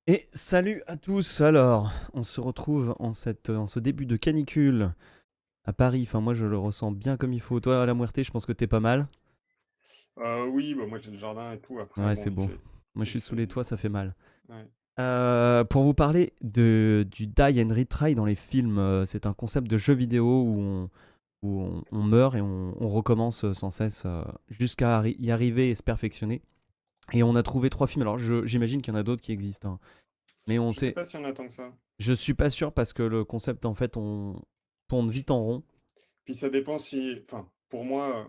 Et salut à tous. Alors, on se retrouve en ce début de canicule à Paris. Enfin, moi, je le ressens bien comme il faut. Toi, à la Muerté, je pense que t'es pas mal. Oui, bah moi j'ai le jardin et tout. Après, Ouais, bon, c'est beau. Moi, je il suis sous fait, les toits, ça fait mal. ouais. Pour vous parler du die and retry dans les films, c'est un concept de jeu vidéo où on meurt et on recommence sans cesse jusqu'à y arriver et se perfectionner. Et on a trouvé trois films. Alors, j'imagine qu'il y en a d'autres qui existent, hein. Mais on Je sais sait, pas si on attend que ça. je suis pas sûr parce que le concept, en fait, on tourne vite en rond. Puis ça dépend si, enfin, pour moi,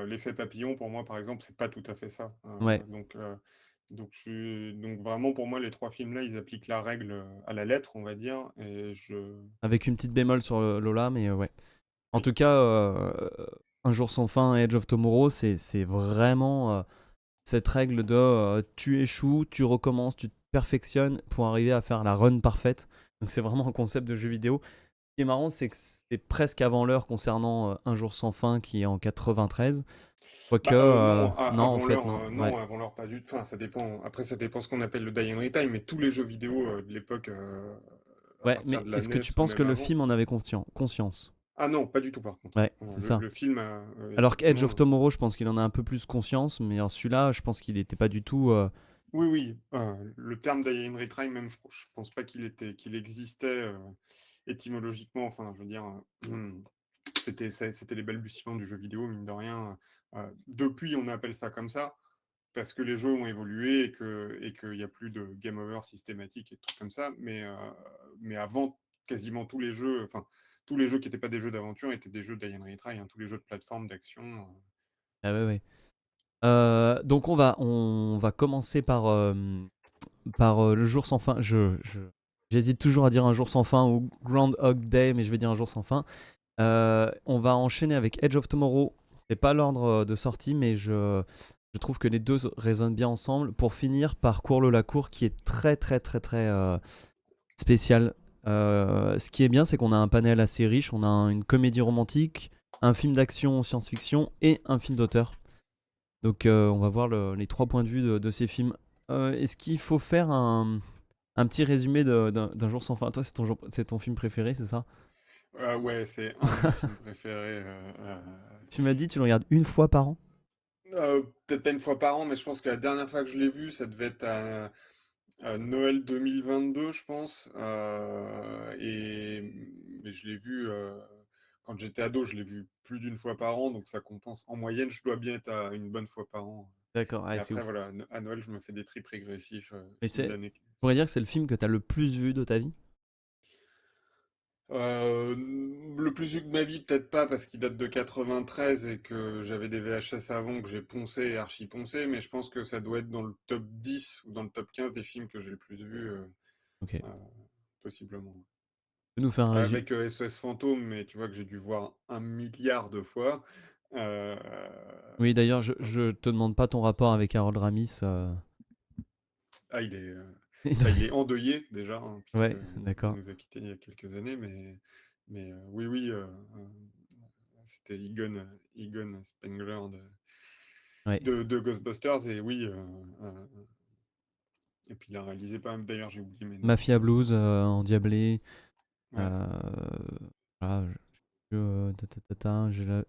l'effet papillon, pour moi, par exemple, c'est pas tout à fait ça. Ouais. Donc vraiment pour moi les trois films là, ils appliquent la règle à la lettre, on va dire. Avec une petite bémol sur Lola, mais ouais. En Oui. tout cas, Un jour sans fin et Edge of Tomorrow, c'est vraiment cette règle de tu échoues, tu recommences, tu te perfectionnes pour arriver à faire la run parfaite. Donc c'est vraiment un concept de jeu vidéo. Ce qui est marrant, c'est que c'est presque avant l'heure concernant Un jour sans fin qui est en 93. Quoique, Bah non, non, en fait, non. Ouais. non, avant l'heure pas du tout. Enfin, ça dépend. Après, ça dépend ce qu'on appelle le die and retime, mais tous les jeux vidéo de l'époque, à Ouais, partir mais de la est-ce que NES tu ou penses que même le avant. film en avait conscience? Ah non, pas du tout par contre. Ouais, c'est ça. Le film, Alors qu'Edge effectivement. of Tomorrow, je pense qu'il en a un peu plus conscience, mais alors celui-là, je pense qu'il n'était pas du tout. Oui, oui. Le terme Die and Retry, même, je pense pas qu'il existait étymologiquement. Enfin, je veux dire, c'était les balbutiements du jeu vidéo, mine de rien. Depuis, on appelle ça comme ça parce que les jeux ont évolué et qu'il n'y a plus de game over systématique et de trucs comme ça. Mais avant, quasiment tous les jeux, enfin, tous les jeux qui n'étaient pas des jeux d'aventure étaient des jeux Die and Retry, hein, tous les jeux de plateforme, d'action. Ah ouais, ouais. Donc on va commencer par le jour sans fin. J'hésite toujours à dire un jour sans fin ou Groundhog Day, mais je vais dire un jour sans fin. On va enchaîner avec Edge of Tomorrow. C'est pas l'ordre de sortie, mais je trouve que les deux résonnent bien ensemble. Pour finir par Cours la cour, qui est très très très très spécial. Ce qui est bien, c'est qu'on a un panel assez riche. On a une comédie romantique, un film d'action science-fiction et un film d'auteur. Donc on va voir les trois points de vue de ces films. Est-ce qu'il faut faire un petit résumé d'un jour sans fin? Toi, c'est ton film préféré, c'est ça? Ouais, c'est un de mes films préférés. Tu m'as dit tu le regardes une fois par an? Peut-être pas une fois par an, mais je pense que la dernière fois que je l'ai vu, ça devait être à Noël 2022, je pense. Mais je l'ai vu quand j'étais ado, je l'ai vu plus d'une fois par an, donc ça compense. En moyenne, je dois bien être à une bonne fois par an. D'accord, Et ouais, c'est après, ouf. voilà, à Noël, je me fais des trips régressifs, Mais fil c'est, d'année. on pourrait dire que c'est le film que t'as le plus vu de ta vie? Le plus vieux de ma vie, peut-être pas, parce qu'il date de 93 et que j'avais des VHS avant que j'ai poncé et archi poncé, mais je pense que ça doit être dans le top 10 ou dans le top 15 des films que j'ai le plus vu, Ok. Tu euh, possiblement. peux nous faire un résumé? Avec SOS Fantôme, mais tu vois que j'ai dû voir 1 milliard de fois. Euh, Oui, d'ailleurs, je te demande pas ton rapport avec Harold Ramis. ah, il est endeuillé déjà, hein, puisque Ouais, il d'accord. nous a quittés il y a quelques années, mais oui, oui, c'était Egon Spengler Ouais. de Ghostbusters, et oui, et puis il a réalisé pas mal, d'ailleurs j'ai oublié, mais non, Mafia Blues, Endiablé. ouais. Euh, voilà, j'ai la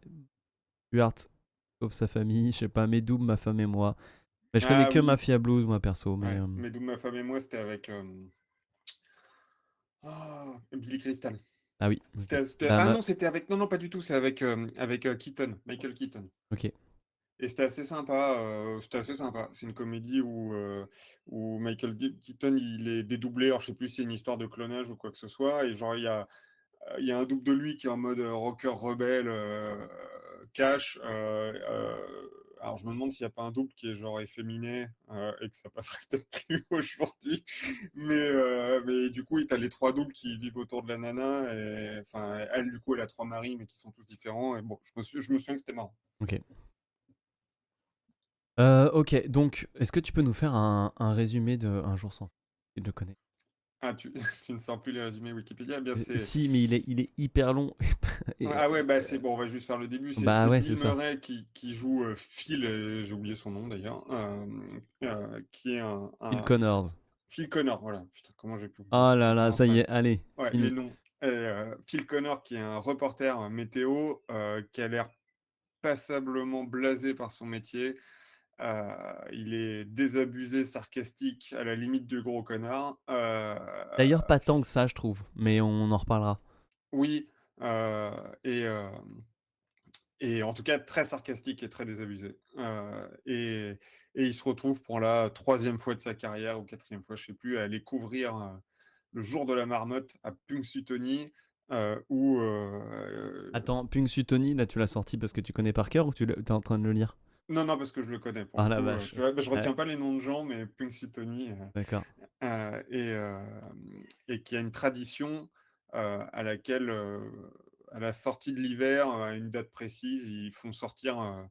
Stuart, sauf sa famille, je sais pas, Medoub, ma femme et moi. Mais je connais Ah que oui, Mafia Blues, moi perso, mais ouais, mais d'où ma femme et moi, c'était avec Billy Crystal. ah oui, ok. Ah non, c'était avec, non, non, pas du tout, c'est avec Keaton, Michael Keaton. Ok. Et c'était assez sympa, c'était assez sympa. C'est une comédie où Keaton, il est dédoublé. Alors, je sais plus si c'est une histoire de clonage ou quoi que ce soit. Et genre, il y a un double de lui qui est en mode rocker rebelle, cash. Alors, je me demande s'il n'y a pas un double qui est genre efféminé et que ça passerait peut-être plus aujourd'hui. Mais du coup, tu as les trois doubles qui vivent autour de la nana. Et, enfin, elle, du coup, elle a trois maris, mais qui sont tous différents. Et bon, je me souviens que c'était marrant. Ok. Ok, donc, est-ce que tu peux nous faire un résumé de Un jour sans fin? Je le connais. Ah, tu ne sors plus les résumés Wikipédia? Eh bien, c'est. Si, mais il est hyper long. Et, Ah ouais, bah c'est bon, on va juste faire le début. bah C'est ouais, Bill c'est ça. Murray qui joue Phil, j'ai oublié son nom d'ailleurs, qui est Phil Connors. Phil Connor, voilà. Putain, comment j'ai pu oublier Oh ça? là Ça là, commence ça y est, mal. allez, Ouais, les fini. noms. Phil Connor, qui est un reporter météo, qui a l'air passablement blasé par son métier. Il est désabusé, sarcastique, à la limite du gros connard. D'ailleurs, pas tant que ça, je trouve, mais on en reparlera. Oui, heu et hem et en tout cas très sarcastique et très désabusé. Et il se retrouve pour la troisième fois de sa carrière ou quatrième fois, je sais plus, à aller couvrir, le jour de la marmotte à Punxsutawney, où, Attends, Punxsutawney, là, tu l'as sorti parce que tu connais par cœur ou t'es en train de le lire? non, non, parce que je le connais pour le Ah la coup, vache. tu vois? Bah, je Ouais, retiens pas les noms de gens, mais Punxsutawney, d'accord. Heu et et qui a une tradition, à laquelle, à la sortie de l'hiver, à une date précise, ils font sortir,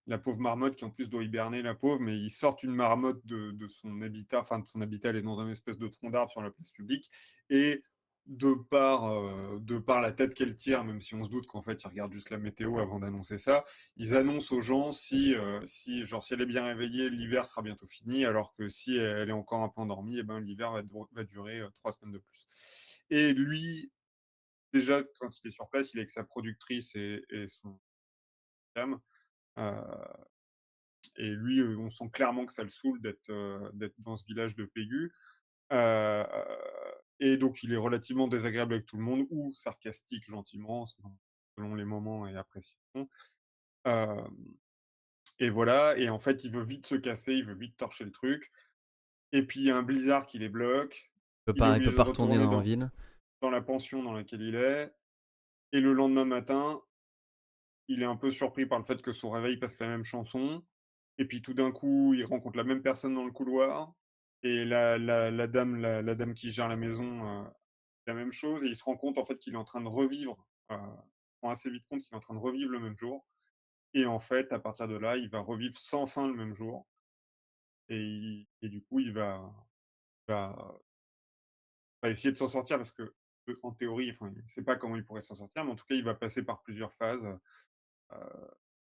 la pauvre marmotte qui en plus doit hiberner, la pauvre, mais ils sortent une marmotte de son habitat, enfin de son habitat, elle est dans un espèce de tronc d'arbre sur la place publique et de par la tête qu'elle tire, même si on se doute qu'en fait ils regardent juste la météo avant d'annoncer ça, ils annoncent aux gens si elle est bien réveillée, l'hiver sera bientôt fini, alors que si elle est encore un peu endormie, et ben, l'hiver va durer 3 semaines de plus. Et lui, déjà, quand il est sur place, il est avec sa productrice et son femme. euh, et lui, on sent clairement que ça le saoule d'être dans ce village de Pégu. Euh, et donc, il est relativement désagréable avec tout le monde, ou sarcastique gentiment, selon les moments et appréciations. Euh, et voilà, et en fait, il veut vite se casser, il veut vite torcher le truc. Et puis il y a un blizzard qui les bloque. Il est Il peut obligé de pas retourner retourner dans la dans ville. dans la pension dans laquelle il est. Et le lendemain matin, il est un peu surpris par le fait que son réveil passe la même chanson. Et puis tout d'un coup, il rencontre la même personne dans le couloir. Et la dame qui gère la maison, la même chose. Et il se rend compte en fait qu'il est en train de revivre. Il se rend assez vite compte qu'il est en train de revivre le même jour. Et en fait, à partir de là, il va revivre sans fin le même jour. Et du coup, va va essayer de s'en sortir parce que, en théorie, enfin, il ne sait pas comment il pourrait s'en sortir, mais en tout cas, il va passer par plusieurs phases,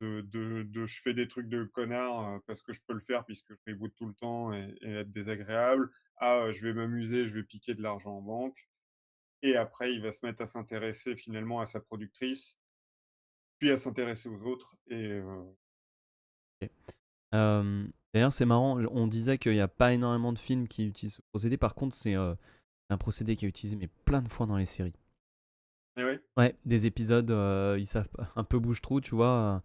de «je fais des trucs de connard, parce que je peux le faire puisque je reboot tout le temps et être désagréable» à, «je vais m'amuser, je vais piquer de l'argent en banque». Et après, il va se mettre à s'intéresser finalement à sa productrice, puis à s'intéresser aux autres Ok. D'ailleurs, c'est marrant, on disait qu'il n'y a pas énormément de films qui utilisent ce procédé. Par contre, c'est un procédé qui est utilisé mais plein de fois dans les séries. et ouais. Ouais, des épisodes, ils savent pas, un peu bouche-trou, tu vois.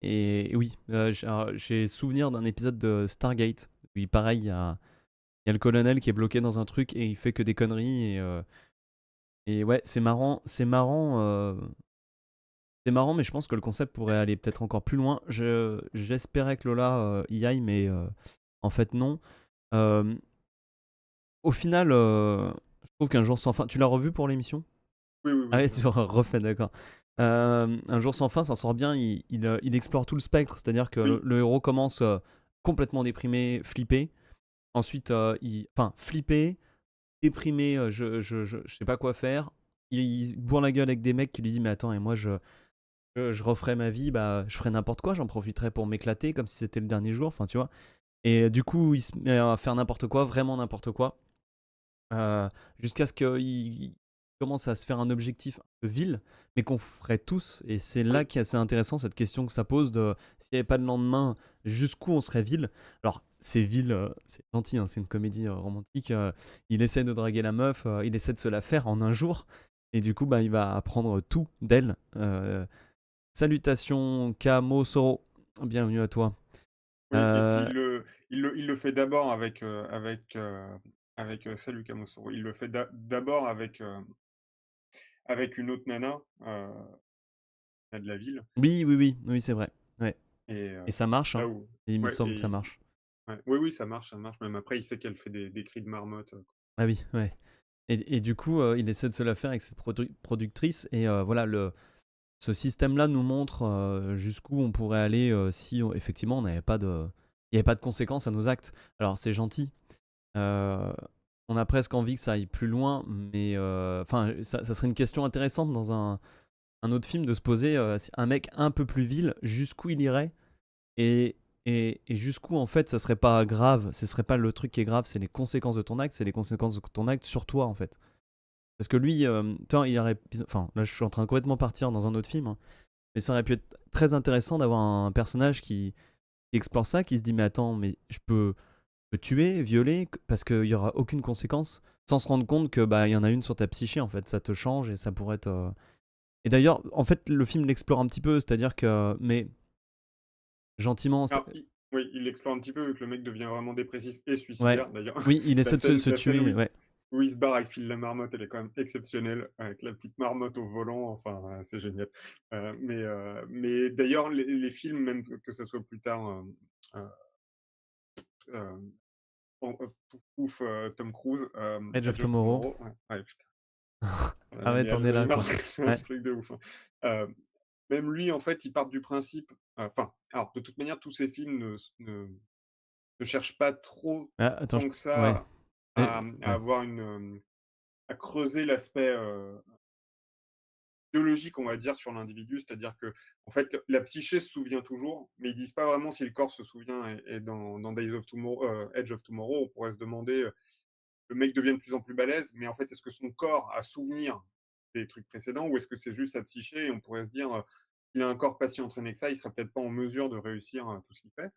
Et oui, j'ai souvenir d'un épisode de Stargate. Oui, pareil, il y a le colonel qui est bloqué dans un truc et il fait que des conneries. Et ouais, c'est marrant, mais je pense que le concept pourrait aller peut-être encore plus loin. J'espérais que Lola y aille, mais en fait, non. Euh, Au final, je trouve qu'un jour sans fin. Tu l'as revu pour l'émission? Oui, oui, Ah oui, ouais, je l'ai tu revu. refait, d'accord. Un jour sans fin, ça sort bien. Il explore tout le spectre, c'est-à-dire que Oui, le héros commence complètement déprimé, flippé. Ensuite, enfin, flippé, déprimé, je sais pas quoi faire. Il bourre la gueule avec des mecs qui lui disent mais attends, et moi je referais ma vie, bah je ferais n'importe quoi, j'en profiterais pour m'éclater comme si c'était le dernier jour, enfin tu vois. Et du coup, il se met à faire n'importe quoi, vraiment n'importe quoi, euh, jusqu'à ce qu'il commence à se faire un objectif un peu vil, mais qu'on ferait tous. Et c'est là oui, qui est assez intéressant, cette question que ça pose de s'il n'y avait pas de lendemain, jusqu'où on serait vil. Alors, c'est vil, c'est gentil, hein, c'est une comédie romantique. Il essaie de draguer la meuf, il essaie de se la faire en un jour, et du coup, bah, il va apprendre tout d'elle. Salutations, Kamo Soro. Bienvenue à toi. oui. Et puis Euh, il le fait d'abord avec, Salut Kamosoro. Il le fait d'abord avec une autre nana, de la ville. oui, oui, oui, oui, c'est vrai. Ouais. Et Et ça marche, là hein. où Il me ouais, semble que ça marche. ouais, oui, oui, ça marche, même après, il sait qu'elle fait des cris de marmotte, Ah oui, ouais. Et du coup, il essaie de se la faire avec cette productrice. Et voilà, ce système-là nous montre jusqu'où on pourrait aller si effectivement on n'avait pas de, il n'y avait pas de conséquences à nos actes. Alors c'est gentil. Euh, on a presque envie que ça aille plus loin, mais enfin, ça serait une question intéressante dans un autre film de se poser si un mec un peu plus vil, jusqu'où il irait. Et et jusqu'où en fait ça serait pas grave, ce serait pas le truc qui est grave, c'est les conséquences de ton acte, c'est les conséquences de ton acte sur toi en fait. Parce que lui, toi, enfin là je suis en train de complètement partir dans un autre film, hein, mais ça aurait pu être très intéressant d'avoir un personnage qui explore ça, qui se dit mais attends, mais je peux tuer, violer, parce qu'il y aura aucune conséquence, sans se rendre compte que bah il y en a une sur ta psyché en fait, ça te change et ça pourrait être. Et d'ailleurs, en fait, le film l'explore un petit peu, c'est-à-dire que, mais gentiment, Alors, oui, il l'explore un petit peu, vu que le mec devient vraiment dépressif et ouais, suicidaire, d'ailleurs. oui, il La essaie de se, scène, se la scène tuer, ouais. où il se barre avec Phil la marmotte, elle est quand même exceptionnelle, avec la petite marmotte au volant, enfin, c'est génial. Mais d'ailleurs, les films, même que ça soit plus tard, euh, euh, Pouf Pouf, Tom Cruise, Edge of Edge of Tomorrow. Tomorrow, ouais, ouais, putain, Ah ouais, l'année t'en es là Alzheimer, quoi. c'est un Ouais. truc de ouf, hein. Même lui, en fait, il part du principe, enfin, alors, de toute manière, tous ces films ne cherchent pas trop, Ah, attends, tant que ouais. ça, à Ouais. avoir à creuser l'aspect, biologique, on va dire, sur l'individu. C'est-à-dire que, en fait, la psyché se souvient toujours, mais ils disent pas vraiment si le corps se souvient. Et dans Days of Tomorrow, Edge of Tomorrow, on pourrait se demander, le mec devient de plus en plus balèze, mais en fait, est-ce que son corps a souvenir des trucs précédents, ou est-ce que c'est juste sa psyché? Et on pourrait se dire, il a un corps pas si entraîné que ça, il serait peut-être pas en mesure de réussir, tout ce qu'il fait.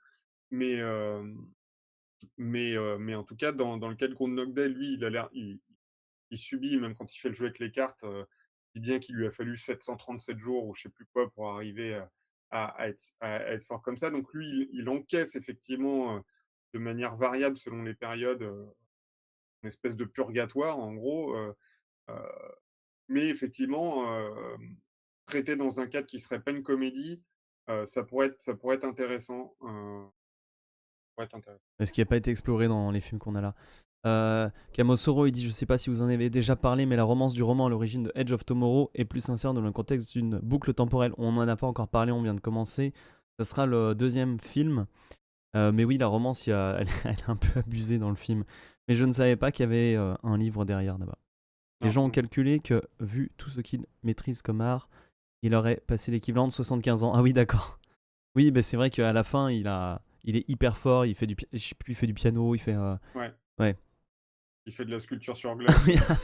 Mais, mais en tout cas, dans le cas de Groundhog Day, lui, il a l'air il subit, même quand il fait le jeu avec les cartes, il dit bien qu'il lui a fallu 737 jours ou je sais plus quoi pour arriver à être fort comme ça. Donc lui, il encaisse effectivement, de manière variable selon les périodes, une espèce de purgatoire en gros, heu, mais effectivement, traité dans un cadre qui serait pas une comédie, ça pourrait être intéressant, pourrait être intéressant. Mais ce qui n'a pas été exploré dans les films qu'on a là. Kamosoro, il dit je sais pas si vous en avez déjà parlé, mais la romance du roman à l'origine de Edge of Tomorrow est plus sincère dans le contexte d'une boucle temporelle. On n'en a pas encore parlé, on vient de commencer. Ça sera le deuxième film. Mais oui, la romance, elle est un peu abusée dans le film. Mais je ne savais pas qu'il y avait un livre derrière là-bas. Les Non, gens ont mmh. calculé que, vu tout ce qu'il maîtrise comme art, il aurait passé l'équivalent de 75 ans. Ah oui, d'accord. Oui, mais c'est vrai qu'à la fin, il est hyper fort. Il fait je sais plus, il fait du piano, il fait. Ouais, Ouais. il fait de la sculpture sur glace,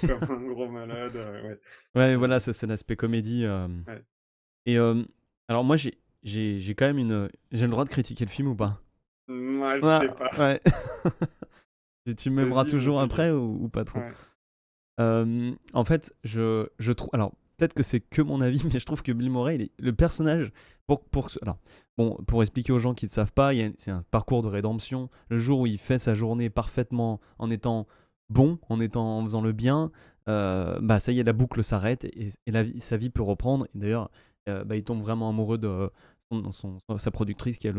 comme un gros malade, ouais. Ouais, Ouais, voilà, ça c'est l'aspect comédie. ouais. Et alors moi, j'ai quand même une. J'ai le droit de critiquer le film ou pas? Mouais, je Ah, sais pas. ouais. Tu m'aimeras Vas-y, mon toujours Kiki. après ou pas trop? Ouais. En fait, je trouve. Alors, peut-être que c'est que mon avis, mais je trouve que Bill Murray, le personnage. Alors, bon, pour expliquer aux gens qui ne savent pas, c'est un parcours de rédemption. Le jour où il fait sa journée parfaitement en étant bon, en faisant le bien, bah ça y est, la boucle s'arrête et sa vie peut reprendre. Et d'ailleurs, bah, il tombe vraiment amoureux de sa productrice qui,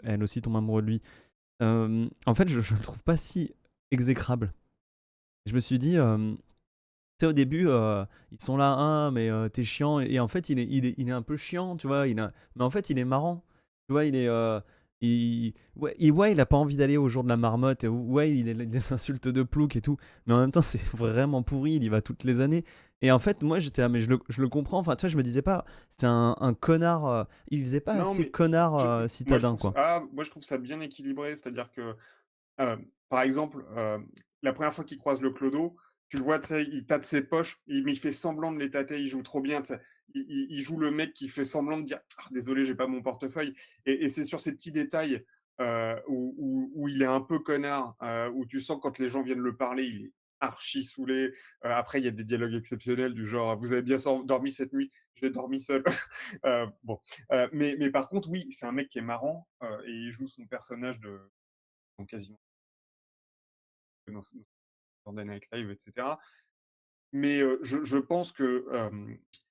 elle aussi tombe amoureuse de lui. En fait, je le trouve pas si exécrable. Je me suis dit, tu sais, au début, ils sont là, ah, mais t'es chiant. Et en fait, il est un peu chiant, tu vois. Mais en fait, il est marrant. Tu vois, ouais, il a pas envie d'aller au jour de la marmotte. Et ouais, il les insultes de plouc et tout. Mais en même temps, c'est vraiment pourri. Il y va toutes les années. Et en fait, moi, j'étais là, mais je le comprends. Enfin, tu vois, je me disais pas, c'est un connard. Il faisait pas Non, assez mais connard je moi, je citadin, trouve ça quoi. moi, je trouve ça bien équilibré. C'est-à-dire que, par exemple, la première fois qu'il croise le clodo, tu le vois, tu sais, il tâte ses poches, mais il fait semblant de les tâter, il joue trop bien, tu sais. Il joue le mec qui fait semblant de dire: «Ah désolé, j'ai pas mon portefeuille», et c'est sur ces petits détails, où il est un peu connard, où tu sens quand les gens viennent le parler, il est archi saoulé. Après, il y a des dialogues exceptionnels du genre: «Vous avez bien dormi cette nuit?» «J'ai dormi seul». Bon, mais par contre, oui, c'est un mec qui est marrant, et il joue son personnage dans quasiment dans Saturday Night Live, et cetera. Mais, je pense que,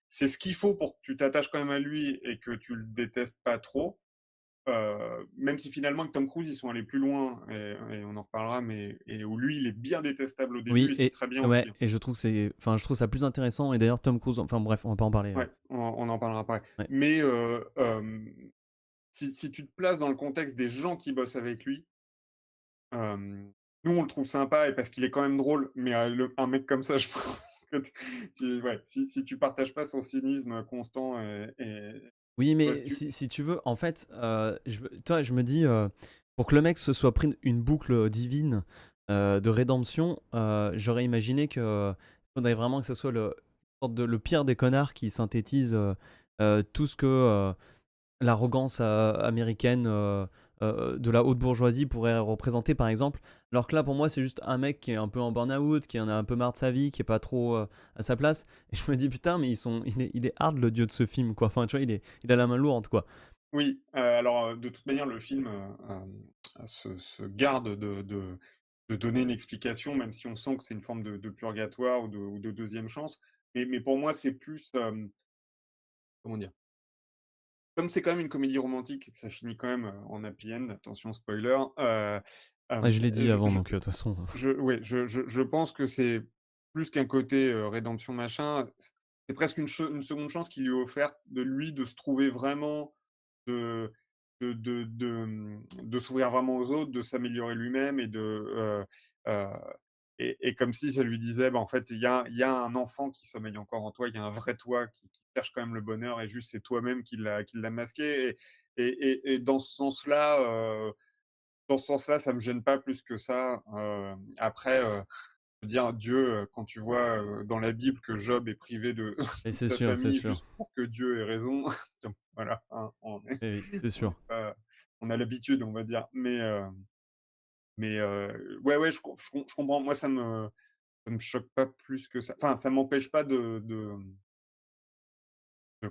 c'est ce qu'il faut pour que tu t'attaches quand même à lui et que tu le détestes pas trop, même si finalement avec Tom Cruise, ils sont allés plus loin, et on en reparlera, mais où lui, il est bien détestable au début Oui, et c'est et très bien ouais, aussi, hein. et je trouve ça plus intéressant. Et d'ailleurs, Tom Cruise, enfin bref, on va pas en parler. Ouais, on en parlera après. Ouais. Mais, si tu te places dans le contexte des gens qui bossent avec lui, nous, on le trouve sympa et parce qu'il est quand même drôle, mais, un mec comme ça, je pense que ouais, si tu partages pas son cynisme constant, et Oui, Parce mais que si tu veux, en fait, je me dis, pour que le mec se soit pris une boucle divine de rédemption, j'aurais imaginé que faudrait vraiment que ce soit le pire des connards qui synthétise tout ce que l'arrogance américaine de la haute bourgeoisie pourrait représenter, par exemple. Alors que là, pour moi, c'est juste un mec qui est un peu en burn-out, qui en a un peu marre de sa vie, qui est pas trop à sa place. Et je me dis, putain, mais il est hard le dieu de ce film, quoi. Enfin, tu vois, il a la main lourde, quoi. oui, alors, de toute manière, le film, se garde de donner une explication, même si on sent que c'est une forme de purgatoire ou de 2e chance. Mais pour moi, c'est plus, comment dire? Comme c'est quand même une comédie romantique et que ça finit quand même, en happy end, attention spoiler, Ouais, je l'ai dit je avant, je donc de toute façon. ouais, je pense que c'est plus qu'un côté, rédemption machin, c'est presque une seconde chance qui lui est offerte de lui, de se trouver vraiment, de de s'ouvrir vraiment aux autres, de s'améliorer lui-même et heu et comme si ça lui disait: «Bah, en fait, il y a un enfant qui sommeille encore en toi, il y a un vrai toi qui cherche quand même le bonheur et juste c'est toi-même qui l'a masqué» et dans ce sens-là, ça me gêne pas plus que ça. Après, je veux dire Dieu, quand tu vois, dans la Bible que Job est privé de Et toute c'est sa sûr, c'est famille sûr. juste pour que Dieu ait raison, donc voilà, hein, Eh oui, c'est on sûr. est pas on a l'habitude, on va dire. Mais ouais, ouais, je comprends. Moi, ça me choque pas plus que ça. Enfin, ça m'empêche pas de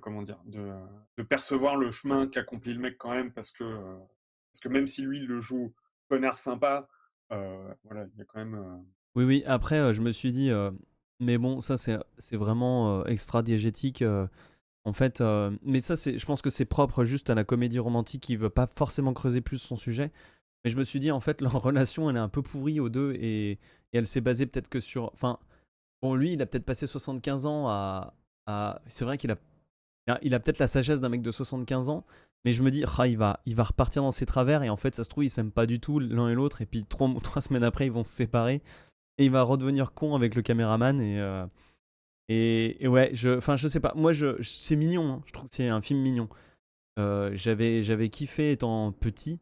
comment dire? De percevoir le chemin qu'accomplit le mec quand même parce que même si lui, il le joue connard sympa, voilà, il y a quand même, Oui, oui, après, je me suis dit, mais bon, ça, c'est vraiment extra-diégétique. En fait, mais ça, je pense que c'est propre juste à la comédie romantique qui veut pas forcément creuser plus son sujet. Mais je me suis dit, en fait, leur relation, elle est un peu pourrie aux deux et elle s'est basée peut-être que sur. Enfin, bon, lui, il a peut-être passé 75 ans c'est vrai qu'il a peut-être la sagesse d'un mec de 75 ans, mais je me dis, ah, il va repartir dans ses travers et en fait, ça se trouve, ils s'aiment pas du tout l'un et l'autre et puis 3 semaines après, ils vont se séparer et il va redevenir con avec le caméraman et ouais, enfin, je sais pas. Moi, c'est mignon, hein. Je trouve que c'est un film mignon. J'avais kiffé étant petit,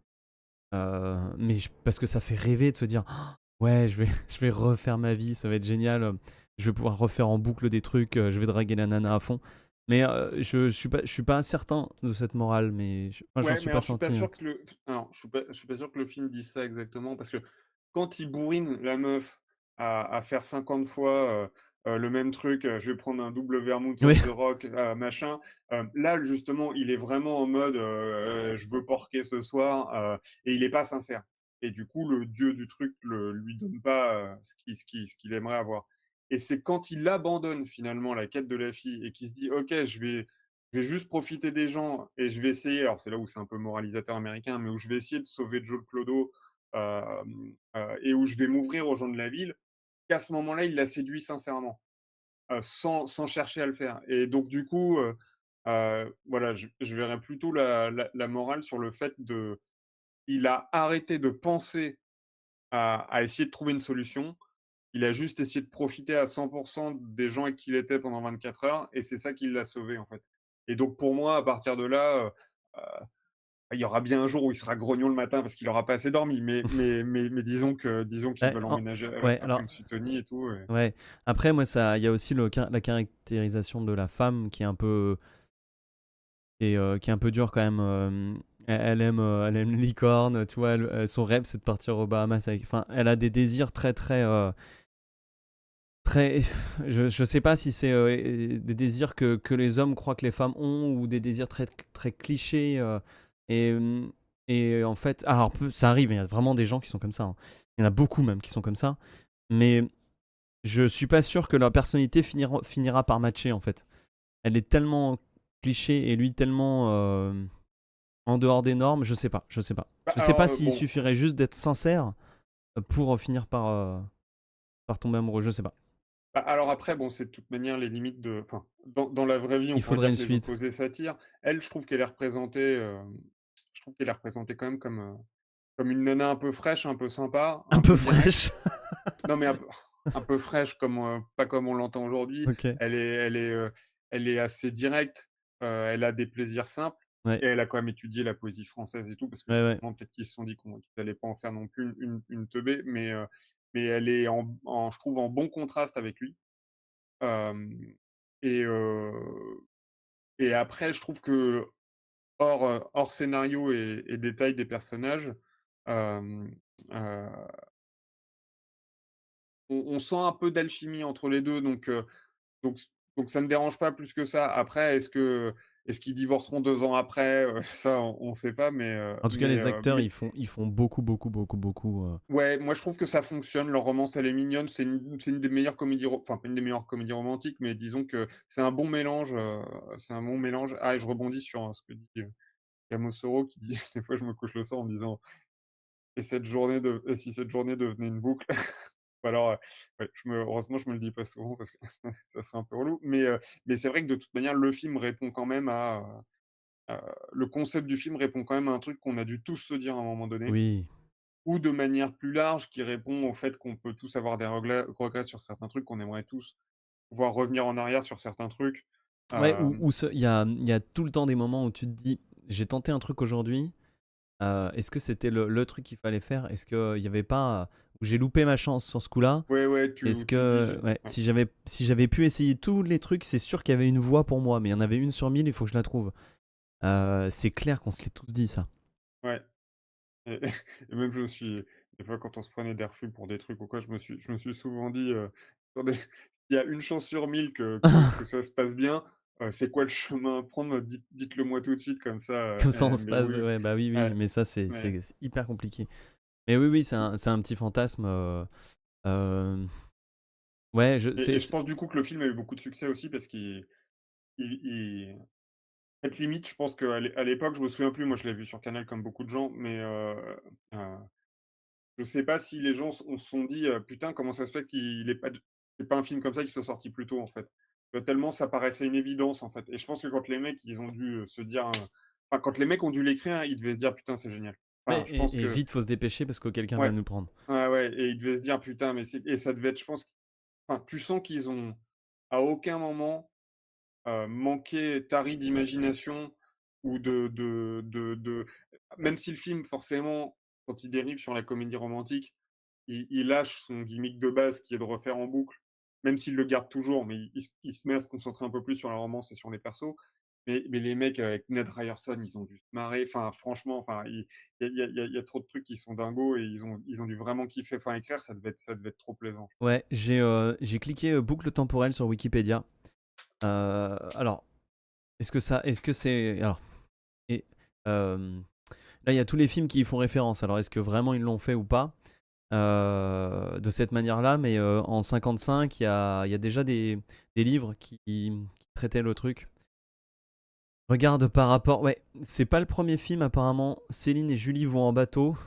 mais parce que ça fait rêver de se dire, oh, ouais, je vais refaire ma vie, ça va être génial. Je vais pouvoir refaire en boucle des trucs, je vais draguer la nana à fond. Mais je suis pas certain de cette morale, mais enfin, j'en ouais, suis mais pas alors je suis pas senti, hein. sûr que le alors je suis pas sûr que le film dise ça exactement parce que quand il bourrine la meuf à faire 50 fois, le même truc, je vais prendre un double vermouth Oui, off the rock, machin, là justement, il est vraiment en mode, «Je veux porquer ce soir», et il est pas sincère et du coup, le dieu du truc lui donne pas, ce qu'il aimerait avoir et c'est quand il abandonne finalement la quête de la fille et qu'il se dit: «OK, je vais juste profiter des gens et je vais essayer», alors c'est là où c'est un peu moralisateur américain, mais où je vais essayer de sauver Joe Clodo, et où je vais m'ouvrir aux gens de la ville, qu'à ce moment-là, il la séduit sincèrement, sans chercher à le faire et donc du coup, voilà, je verrais plutôt la morale sur le fait il a arrêté de penser à essayer de trouver une solution. Il a juste essayé de profiter à 100 des gens avec qui il était pendant 24 heures et c'est ça qui l'a sauvé, en fait et donc pour moi, à partir de là, il y aura bien un jour où il sera grognon le matin parce qu'il aura pas assez dormi, mais disons qu'ils ouais, veulent emménager ouais, après alors, une Sutonie et tout et ouais. Après, moi, il y a aussi la caractérisation de la femme qui est un peu qui est un peu dur quand même. Elle aime les licornes, tu vois. Son rêve, c'est de partir aux Bahamas. Enfin, elle a des désirs très, très, très. Je sais pas si c'est des désirs que les hommes croient que les femmes ont ou des désirs très, très clichés. Et, et en fait, alors ça arrive. Il y a vraiment des gens qui sont comme ça, hein. Il y en a beaucoup même qui sont comme ça. Mais je suis pas sûr que leur personnalité finira par matcher en fait. Elle est tellement cliché et lui tellement en dehors des normes, je sais pas, je sais pas. bah, Je sais pas alors, s'il bon, suffirait juste d'être sincère pour finir par tomber amoureux, je sais pas. bah, alors après, bon, c'est de toute manière les limites de enfin, dans la vraie vie, on Il pourrait faudrait dire une que les suite. opposés s'attirent. Elle, je trouve qu'elle est représentée quand même comme une nana un peu fraîche, un peu sympa, Un un peu peu directe. fraîche. Non, mais un peu fraîche comme, pas comme on l'entend aujourd'hui. Ok. Elle est assez directe, elle a des plaisirs simples Ouais, et elle a quand même étudié la poésie française et tout parce que ouais, ouais. justement peut-être qu'ils se sont dit qu'ils allaient pas en faire non plus une teubée, mais elle est je trouve en bon contraste avec lui. Hem et après je trouve que hors scénario et détails des personnages, hem, heu, on sent un peu d'alchimie entre les 2 donc donc ça me dérange pas plus que ça. Après est-ce qu'ils divorceront 2 ans après? Ça on sait pas En tout cas, les acteurs, mais ils font beaucoup, beaucoup, beaucoup, beaucoup. ouais, moi je trouve que ça fonctionne. Leur romance, elle est mignonne. C'est une des meilleures comédies enfin pas une des meilleures comédies romantiques, mais disons que c'est un bon mélange, c'est un bon mélange. Ah et je rebondis sur, ce que dit, Camo Soro qui dit: «Des fois je me couche le soir en me disant: "Et si cette journée devenait une boucle?"» Ou alors, ouais, heureusement je me le dis pas souvent parce que ça serait un peu relou, mais c'est vrai que de toute manière le film répond quand même le concept du film répond quand même à un truc qu'on a dû tous se dire à un moment donné. Oui. Ou de manière plus large, qui répond au fait qu'on peut tous avoir des regrets sur certains trucs, qu'on aimerait tous pouvoir revenir en arrière sur certains trucs. Ouais, Hem, il y a tout le temps des moments où tu te dis: «J'ai tenté un truc aujourd'hui, est-ce que c'était le truc qu'il fallait faire? Est-ce qu'il y avait pas, où j'ai loupé ma chance sur ce coup-là? ouais, ouais, Est-ce tu te dis que» j'ai ouais, ouais, si j'avais pu essayer tous les trucs, c'est sûr qu'il y avait une voie pour moi, mais il y en avait une sur 1000, il faut que je la trouve. C'est clair qu'on se l'est tous dit ça. ouais et et même je me suis des fois quand on se prenait des refus pour des trucs ou quoi, je me suis souvent dit, «Attendez, s'il y a une chance sur 1000 que ça se passe bien, c'est quoi le chemin à prendre? Dites-le moi tout de suite comme ça, Comme ça on se mais passe oui, de ouais, bah, oui, oui, ouais, mais ça mais c'est hyper compliqué. Mais oui, oui, c'est un petit fantasme, hem, ouais, je et c'est je c'est pense du coup que le film a eu beaucoup de succès aussi parce qu'il en fait, limite, je pense qu'à l'époque, je me souviens plus, moi je l'ai vu sur Canal comme beaucoup de gens, heu, je sais pas si les gens se sont dit, «Putain, comment ça se fait qu'il ait pas de c'est pas un film comme ça qui soit sorti plus tôt», en fait. Tellement ça paraissait une évidence, en fait et je pense que quand les mecs, ils ont dû, se dire, enfin, quand les mecs ont dû l'écrire, ils devaient se dire: «Putain, c'est génial». mais Enfin, je pense et que vite, faut se dépêcher parce que quelqu'un va ouais, nous prendre. ouais, ouais et ils devaient se dire: «Putain, mais c'est» et ça devait être, je pense enfin, tu sens qu'ils ont à aucun moment manqué tari d'imagination ou de même si le film forcément, quand il dérive sur la comédie romantique, il lâche son gimmick de base qui est de refaire en boucle, même s'il le garde toujours, mais il se met à se concentrer un peu plus sur la romance et sur les persos. Mais les mecs avec Ned Ryerson, ils ont dû se marrer, enfin franchement, enfin il y a trop de trucs qui sont dingos et ils ont dû vraiment kiffer, enfin écrire ça devait être trop plaisant. Ouais, j'ai cliqué, boucle temporelle sur Wikipédia. Alors, est-ce que c'est alors et hem, là, il y a tous les films qui y font référence. Alors, est-ce que vraiment ils l'ont fait ou pas? De cette manière-là, mais en 55, il y a déjà des livres qui traitaient le truc. Regarde par rapport ouais, c'est pas le premier film apparemment. Céline et Julie vont en bateau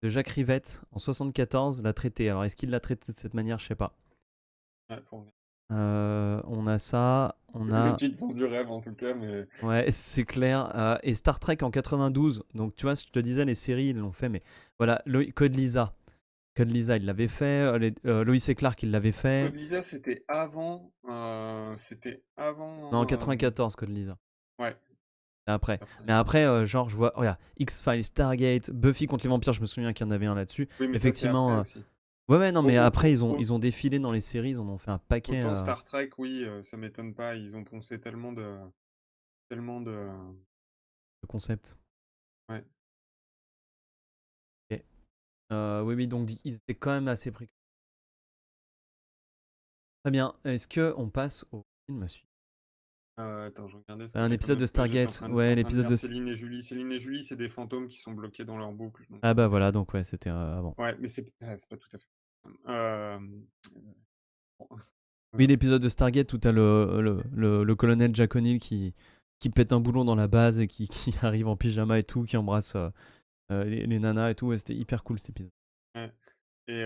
de Jacques Rivette en 74 l'a traité. Alors est-ce qu'il l'a traité de cette manière? Je sais pas. Ouais, faut On a ça, on le a titre vend du rêve en tout cas, mais ouais, c'est clair, et Star Trek en 92. Donc tu vois, je te disais les séries, ils l'ont fait, mais voilà, Code Lisa. Code Lisa, il l'avait fait, Lois et Clark, il l'avait fait. Code Lisa, c'était Non, en avant, 94, Code Lisa. ouais, Après. après. Mais après, genre, je vois, regarde, X-Files, Stargate, Buffy contre les vampires, je me souviens qu'il y en avait un là-dessus. Oui, mais ça, c'est après Effectivement, aussi. ouais, ouais, non, Au mais au après, au ils ont, au ils ont défilé dans les séries, ils en ont fait un paquet autant Star Trek, oui, ça m'étonne pas, ils ont poncé tellement de de concepts. ouais. Ok. Oui, oui, donc ils étaient quand même assez pris. Très bien. Est-ce que on passe au film suivant? Attends, je regardais ce que Un j'ai comme épisode de autre ouais, j'étais Stargate. Ouais, en train de l'épisode lire de. Céline et Julie. Céline et Julie, c'est des fantômes qui sont bloqués dans leur boucle, donc Ah bah voilà, donc ouais, c'était avant. ouais, mais c'est pas tout à fait bon, Oui, voilà. l'épisode de Stargate où t'as le colonel Jack O'Neill qui pète un boulon dans la base et qui arrive en pyjama et tout, qui embrasse les nanas et tout. Ouais, c'était hyper cool cet épisode. Ouais et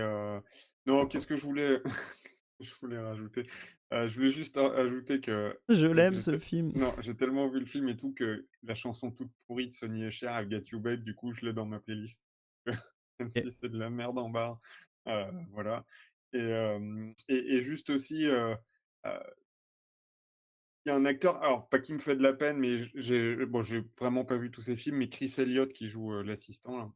non, qu'est-ce que je voulais je voulais rajouter? Je voulais juste ajouter que Je l'aime j'ai ce te film. non, j'ai tellement vu le film et tout que la chanson toute pourrie de Sonny et Cher, «I'll Get You Babe», du coup, je l'ai dans ma playlist. Même Et si c'est de la merde en barre, voilà et juste aussi, Il y a un acteur, alors pas qui me fait de la peine, mais j'ai vraiment pas vu tous ses films, mais Chris Elliott qui joue, l'assistant là.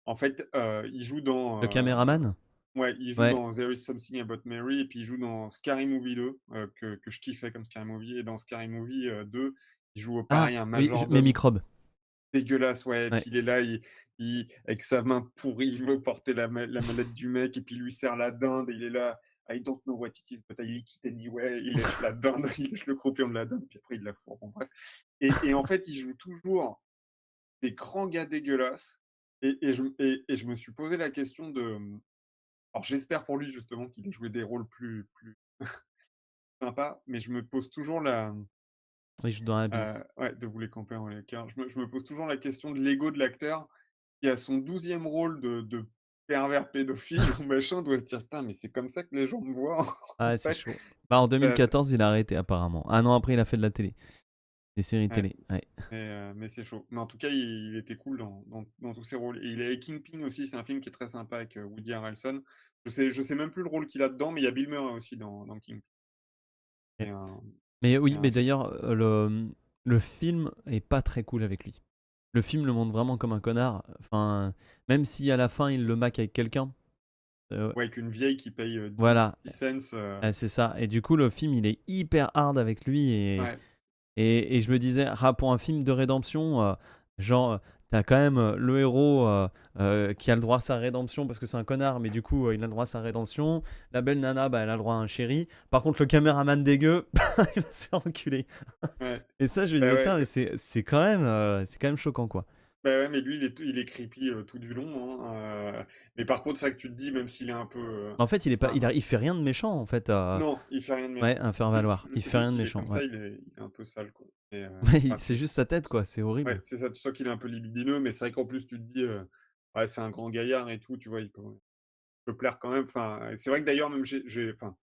En fait, il joue Le dans, caméraman? ouais, il joue Ouais. dans There is Something About Mary et puis il joue dans Scary Movie 2, que je kiffais comme Scary Movie et dans Scary Movie, 2, il joue, Ah! pareil un Oui, mes majordome microbes. dégueulasse, ouais, et Ouais. puis il est là, il avec sa main pourrie, il veut porter la mallette du mec et puis il lui sert la dinde et il est là: «I don't know what it is, but I lick it anyway». Il lèche la dinde, il lèche le croupion de la dinde, puis après il la fourre, bon bref. Et en fait, il joue toujours des grands gars dégueulasses et je me suis posé la question de, alors j'espère pour lui justement qu'il ait joué des rôles plus sympas, mais je me pose toujours la, Il joue dans Abyss. ouais, de vous les camper en les cœurs. Je me pose toujours la question de l'ego de l'acteur qui a son 12e rôle de pervers pédophile ou machin, doit se dire: «Putain, mais c'est comme ça que les gens me voient en Ah, c'est fait». chaud. Bah, en Ça ça 2014, il a arrêté apparemment. Un an après, il a fait de la télé, des séries ouais, télé. Ouais. mais c'est chaud. Mais en tout cas, il était cool dans tous ses rôles et il est avec Kingpin aussi, c'est un film qui est très sympa avec, Woody Harrelson. Je sais même plus le rôle qu'il a dedans, mais il y a Bill Murray aussi dans Kingpin OK. et un Mais et oui, un mais film d'ailleurs, le film est pas très cool avec lui. Le film le montre vraiment comme un connard. Enfin, même si à la fin, il le maque avec quelqu'un. ouais, avec une vieille qui paye, 10 Voilà, 10 cents, c'est ça. Et du coup, le film, il est hyper hard avec lui. Et, ouais, et, et je me disais, ah, pour un film de rédemption, genre, t'as quand même le héros qui a le droit à sa rédemption parce que c'est un connard, mais du coup, il a le droit à sa rédemption. La belle nana, bah, elle a le droit à un chéri. Par contre, le caméraman dégueu, il va se faire enculer. ouais. Et ça, je me Bah, disais, ouais. putain, mais c'est quand même choquant, quoi. Bah, ouais, mais lui, il est creepy, tout du long, hein, mais par contre, c'est vrai que tu te dis, même s'il est un peu, En fait, il est pas, enfin, il fait rien de méchant, en fait. non, il fait rien de Ouais, méchant. un faire valoir. Il fait rien Juste, de il est méchant, comme ouais. ça, il est un peu sale, quoi et Ouais, enfin, c'est juste sa tête, quoi. C'est ouais, horrible. c'est ça, tu sens qu'il est un peu libidineux, mais c'est vrai qu'en plus, tu te dis, ouais, c'est un grand gaillard et tout, tu vois? Il peut plaire quand même, enfin, c'est vrai que d'ailleurs, même enfin,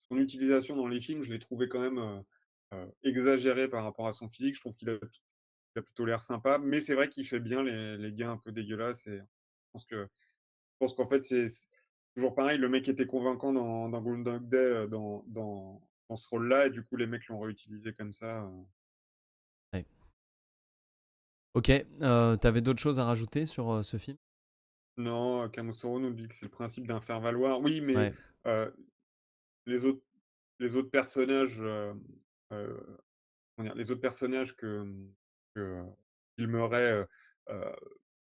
son utilisation dans les films, je l'ai trouvé quand même, exagérée par rapport à son physique. Je trouve qu'il a plutôt l'air sympa, mais c'est vrai qu'il fait bien les gars un peu dégueulasses et je pense qu'en fait, c'est toujours pareil, le mec était convaincant dans Groundhog Day, dans ce rôle-là et du coup, les mecs l'ont réutilisé comme ça, Ouais. Ok, t'avais d'autres choses à rajouter sur ce film? non, Kamosoro nous dit que c'est le principe d'un faire-valoir. Oui, mais Ouais, heu, les autres les autres personnages, heu, comment dire? Les autres personnages que Bill Murray,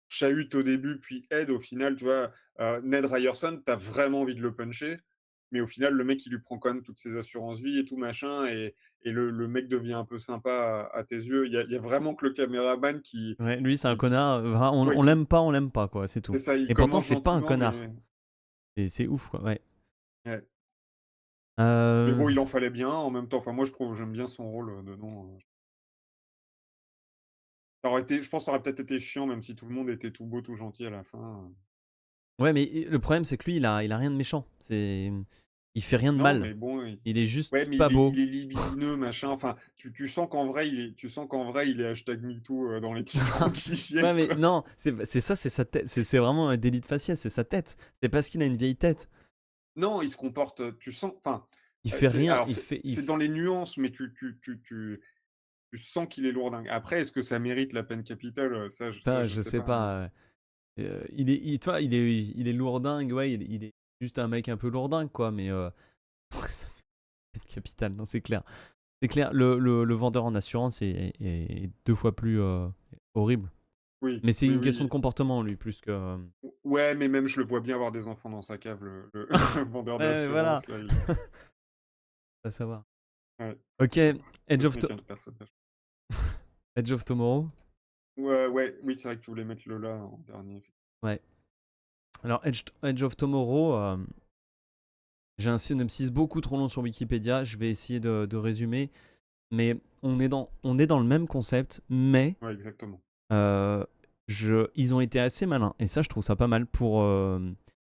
chahute au début, puis aide au final, tu vois? Ned Ryerson, tu as vraiment envie de le puncher, mais au final, le mec, il lui prend quand même toutes ses assurances vie et tout machin et le mec devient un peu sympa à tes yeux. Il y a vraiment que le caméraman ouais, lui c'est un qui connard. ouais, On l'aime pas, quoi, c'est tout. c'est ça, il Et pourtant, commence c'est pas un gentiment, connard. mais Et c'est ouf, quoi, ouais. ouais. Mais Euh, bon, il en fallait bien en même temps. Enfin, moi, j'aime bien son rôle, dedans. Ça aurait été, je pense, ça aurait peut-être été chiant, même si tout le monde était tout beau, tout gentil à la fin. Ouais, mais le problème, c'est que lui, il a rien de méchant. Il fait rien de Non, mal. mais bon, Il est juste ouais, mais pas beau. il est libidineux, machin. Enfin, tu sens qu'en vrai, il est hashtag MeToo, dans les 10 ans qui Ouais, viennent, mais quoi. non, c'est ça, c'est sa tête. C'est vraiment un délit de faciès, c'est sa tête. C'est parce qu'il a une vieille tête. Non, il se comporte, tu sens, enfin, Il fait c'est rien. alors c'est dans les nuances, mais tu sens qu'il est lourdingue. Après, est-ce que ça mérite la peine capitale? Ça, Ça, je je sais sais pas, mais pas. Tu vois, il est lourdingue, ouais, il est juste un mec un peu lourdingue, quoi, mais ça fait être capital, non, c'est clair. C'est clair, le vendeur en assurance est deux fois plus horrible. oui, Mais c'est oui, une question de oui. comportement, lui, plus que. Ouais, mais même je le vois bien avoir des enfants dans sa cave, le le vendeur Ouais, voilà, d'assurance là, il à savoir. ouais, Ok, faut se méfier de personnage. Edge of Tomorrow. Ouais, ouais, oui, c'est vrai que tu voulais mettre Lola en dernier. Ouais. Alors, Edge of Tomorrow, j'ai un synopsis beaucoup trop long sur Wikipédia, je vais essayer de résumer. Mais on est dans le même concept, mais Ouais, exactement. Euh, ils ont été assez malins, et ça je trouve ça pas mal pour...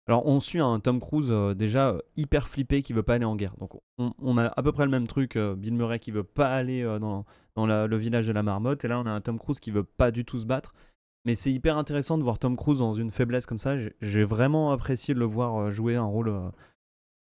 Alors on suit un Tom Cruise déjà hyper flippé qui veut pas aller en guerre. Donc on a à peu près le même truc, Bill Murray qui veut pas aller dans le village de la marmotte, et là on a un Tom Cruise qui veut pas du tout se battre. Mais c'est hyper intéressant de voir Tom Cruise dans une faiblesse comme ça. J'ai vraiment apprécié de le voir jouer un rôle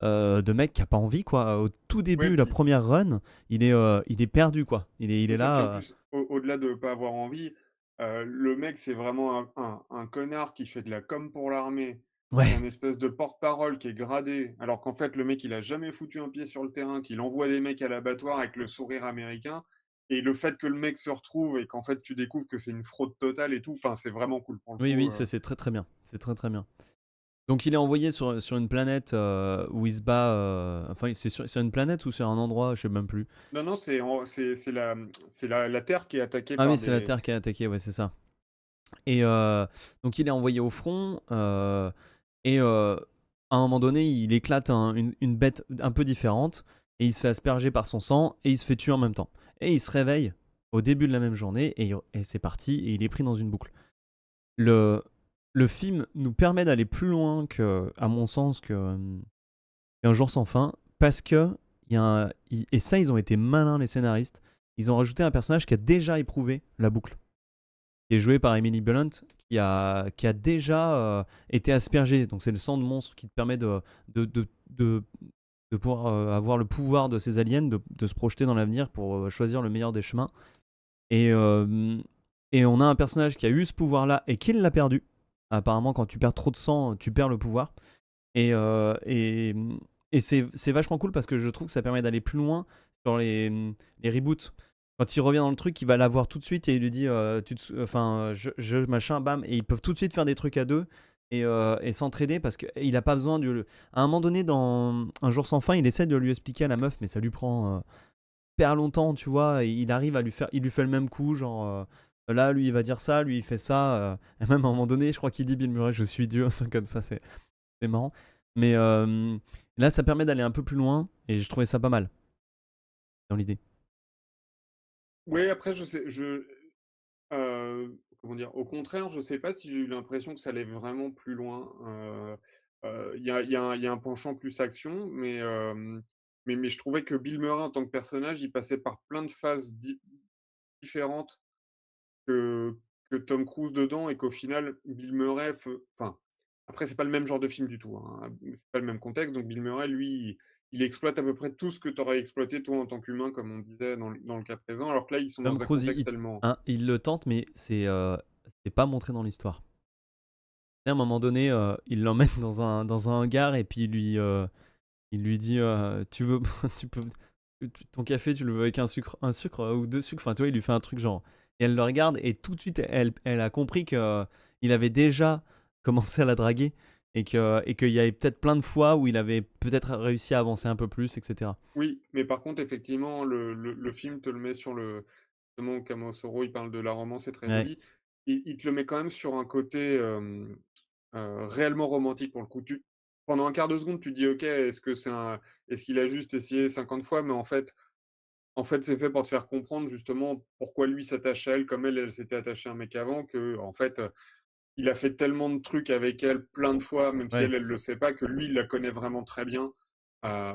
de mec qui a pas envie, quoi. Au tout Ouais, début, la puis première run, il est perdu, quoi. Il c'est est ça, puis en là. plus, au-delà de pas avoir envie, le mec, c'est vraiment un connard qui fait de la com pour l'armée. C'est Ouais, un espèce de porte-parole qui est gradé, alors qu'en fait, le mec, il a jamais foutu un pied sur le terrain, qu'il envoie des mecs à l'abattoir avec le sourire américain et le fait que le mec se retrouve et qu'en fait, tu découvres que c'est une fraude totale et tout, enfin, c'est vraiment cool pour le oui, coup, oui, c'est très très bien. C'est très très bien. Donc il est envoyé sur une planète où il se bat. Enfin, c'est sur une planète ou sur un endroit, je sais même plus. Non, non, c'est la Terre qui est attaquée Ah oui, par c'est la des Terre qui est attaquée, ouais, c'est ça. Et donc il est envoyé au front. Et à un moment donné, il éclate une bête un peu différente. Et il se fait asperger par son sang. Et il se fait tuer en même temps. Et il se réveille au début de la même journée. Et c'est parti. Et il est pris dans une boucle. Le, le film nous permet d'aller plus loin que, à mon sens, qu'un jour sans fin. Parce que, et ça, ils ont été malins, les scénaristes. Ils ont rajouté un personnage qui a déjà éprouvé la boucle, qui est joué par Emily Blunt, qui a déjà été aspergé. Donc c'est le sang de monstre qui te permet de, de, de, de pouvoir avoir le pouvoir de ces aliens, de se projeter dans l'avenir pour choisir le meilleur des chemins. Et, euh, et on a un personnage qui a eu ce pouvoir-là et qui l'a perdu. Apparemment, quand tu perds trop de sang, tu perds le pouvoir. Et, euh, et, et c'est vachement cool parce que je trouve que ça permet d'aller plus loin sur les reboots. Quand il revient dans le truc, il va la voir tout de suite et il lui dit enfin, machin, bam. Et ils peuvent tout de suite faire des trucs à deux et s'entraider parce qu'il a pas besoin de. À un moment donné, dans Un jour sans fin, il essaie de lui expliquer à la meuf, mais ça lui prend hyper longtemps, tu vois. Et il arrive à lui faire. Il lui fait le même coup, genre. Là, lui, il va dire ça, lui, il fait ça. Et même à un moment donné, je crois qu'il dit Bill Murray, je suis Dieu, un truc comme ça. C'est marrant. Mais là, ça permet d'aller un peu plus loin et je trouvais ça pas mal dans l'idée. ouais, après comment dire? Au contraire, je sais pas si j'ai eu l'impression que ça allait vraiment plus loin, il y a un penchant plus action, mais je trouvais que Bill Murray en tant que personnage, il passait par plein de phases différentes que que Tom Cruise dedans et qu'au final, Bill Murray enfin, après c'est pas le même genre de film du tout, hein, c'est pas le même contexte, donc Bill Murray lui, il exploite à peu près tout ce que tu aurais exploité toi en tant qu'humain, comme on disait dans le cas présent, alors que là, ils sont Tom dans un Cruise, contexte tellement hein, il le tente, mais c'est pas montré dans l'histoire. À un moment donné, il l'emmène dans un hangar et puis il lui dit tu veux, tu peux, ton café, tu le veux avec un sucre ou deux sucres. Enfin, tu vois, il lui fait un truc genre. Et elle le regarde et tout de suite, elle a compris que il avait déjà commencé à la draguer et qu'il y avait peut-être plein de fois où il avait peut-être réussi à avancer un peu plus, etc. oui, mais par contre, effectivement, le film te le met sur le justement, Kamosoro, il parle de la romance, c'est très Ouais, joli. Il te le met quand même sur un côté, réellement romantique pour le coup. Pendant un quart de seconde, tu te dis: «OK, est-ce qu'il a juste essayé 50 fois?» mais en fait, c'est fait pour te faire comprendre justement pourquoi lui s'attache à elle comme elle s'était attachée à un mec avant, qu'en fait, il a fait tellement de trucs avec elle plein de fois, même si ouais. elle le sait pas, que lui, il la connaît vraiment très bien, heu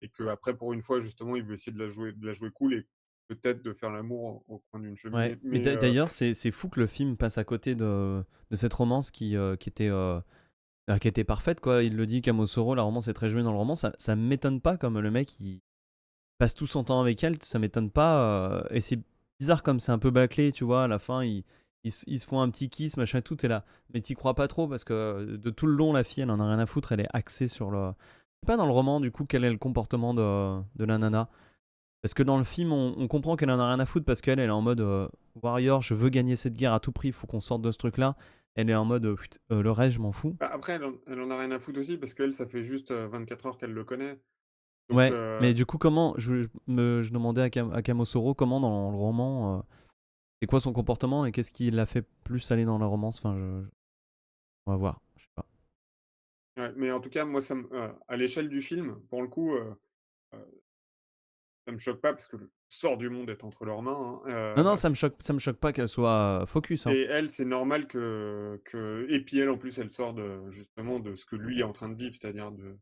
et qu'après pour une fois justement, il veut essayer de la jouer cool et peut-être de faire l'amour au coin d'une Ouais, cheminée. mais Mais d'ailleurs, c'est fou que le film passe à côté de cette romance qui était parfaite, quoi. Il le dit, Kamosoro, la romance est très jouée dans le roman. Ça m'étonne pas, comme le mec, il passe tout son temps avec elle, ça m'étonne pas. Et c'est bizarre, comme c'est un peu bâclé, tu vois. À la fin, ils se font un petit kiss, machin, tout est là. Mais t'y crois pas trop parce que de tout le long, la fille, elle en a rien à foutre. Elle est axée sur le. Je sais pas dans le roman, du coup, quel est le comportement de la nana. Parce que dans le film, on comprend qu'elle en a rien à foutre parce qu'elle est en mode warrior, je veux gagner cette guerre à tout prix, il faut qu'on sorte de ce truc-là. Elle est en mode le reste, je m'en fous. après elle en a rien à foutre aussi parce qu'elle, ça fait juste, 24 heures qu'elle le connaît. Donc Ouais, mais du coup, comment je demandais à Kamosoro comment dans le roman, c'est quoi son comportement et qu'est-ce qui l'a fait plus aller dans la romance. Enfin, on va voir, je sais pas. ouais, mais en tout cas, moi, à l'échelle du film, pour le coup, ça me choque pas parce que le sort du monde est entre leurs mains, hein, Non, non, ça me choque pas qu'elle soit focus, hein. et elle, c'est normal et puis elle, en plus, elle sort justement de ce que lui est en train de vivre, c'est-à-dire heu,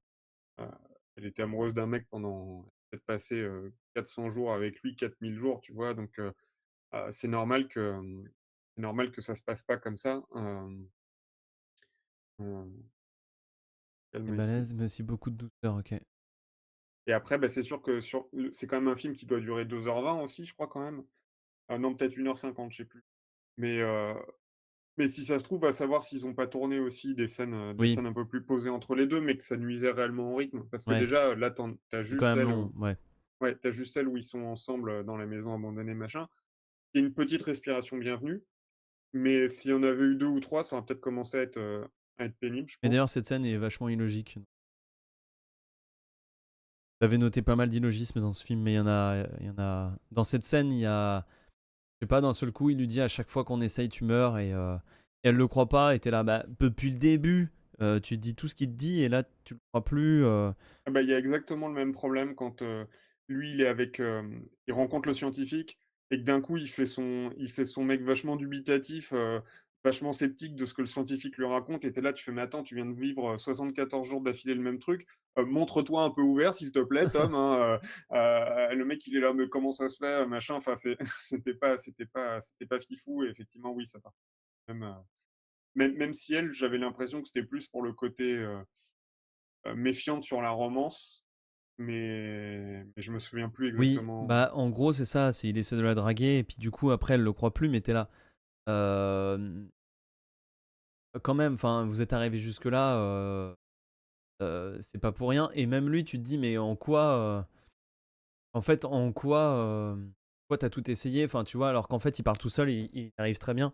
elle était amoureuse d'un mec pendant elle a passé, 400 jours avec lui, 4000 jours, tu vois? Donc c'est normal que ça se passe pas comme ça, hem Et calme l'esprit. balèze, mais aussi beaucoup de douceur, OK. Et après, bah, c'est sûr que c'est quand même un film qui doit durer 2h20 aussi, je crois quand même. Ah non, peut-être 1h50, je sais plus. Mais mais si ça se trouve, à savoir s'ils ont pas tourné aussi des Oui, scènes un peu plus posées entre les 2, mais que ça nuisait réellement au rythme. Parce que ouais, déjà, là, tu c'est quand juste même celle, long, ouais. ouais, tu juste celle où ils sont ensemble, dans la maison abandonnée, machin. Il y a une petite respiration bienvenue, mais s'il y en avait eu 2 ou 3, ça aurait peut-être commencé à être pénible, je Et pense. d'ailleurs, cette scène est vachement illogique. J'avais noté pas mal d'illogismes dans ce film, mais il y en a dans cette scène, il y a je sais pas, d'un seul coup, il lui dit: «À chaque fois qu'on essaye, tu meurs» et elle le croit pas et tu là, bah, depuis le début, tu te dis tout ce qu'il te dit et là, tu le crois plus, Ah bah, il y a exactement le même problème quand, lui, il est avec, il rencontre le scientifique et que d'un coup, il fait son mec vachement dubitatif, vachement sceptique de ce que le scientifique lui raconte et tu là, tu fais: «Mais attends, tu viens de vivre, 74 jours d'affilée le même truc, montre-toi un peu ouvert s'il te plaît Tom, hein», le mec, il est là: «Mais comment ça se fait?» Machin, enfin, c'est c'était pas fifou et effectivement, oui, ça part même, même si elle, j'avais l'impression que c'était plus pour le côté, méfiante sur la romance, mais je me souviens plus Oui, exactement. bah, en gros, c'est ça, c'est il essaie de la draguer et puis du coup, après, elle le croit plus, mais tu là, hem, quand même, enfin, vous êtes arrivés jusque-là, c'est pas pour rien et même lui, tu te dis: «Mais en quoi, en fait, en quoi, toi, tu tout essayé?» Enfin, tu vois? Alors qu'en fait, il parle tout seul, il arrive très bien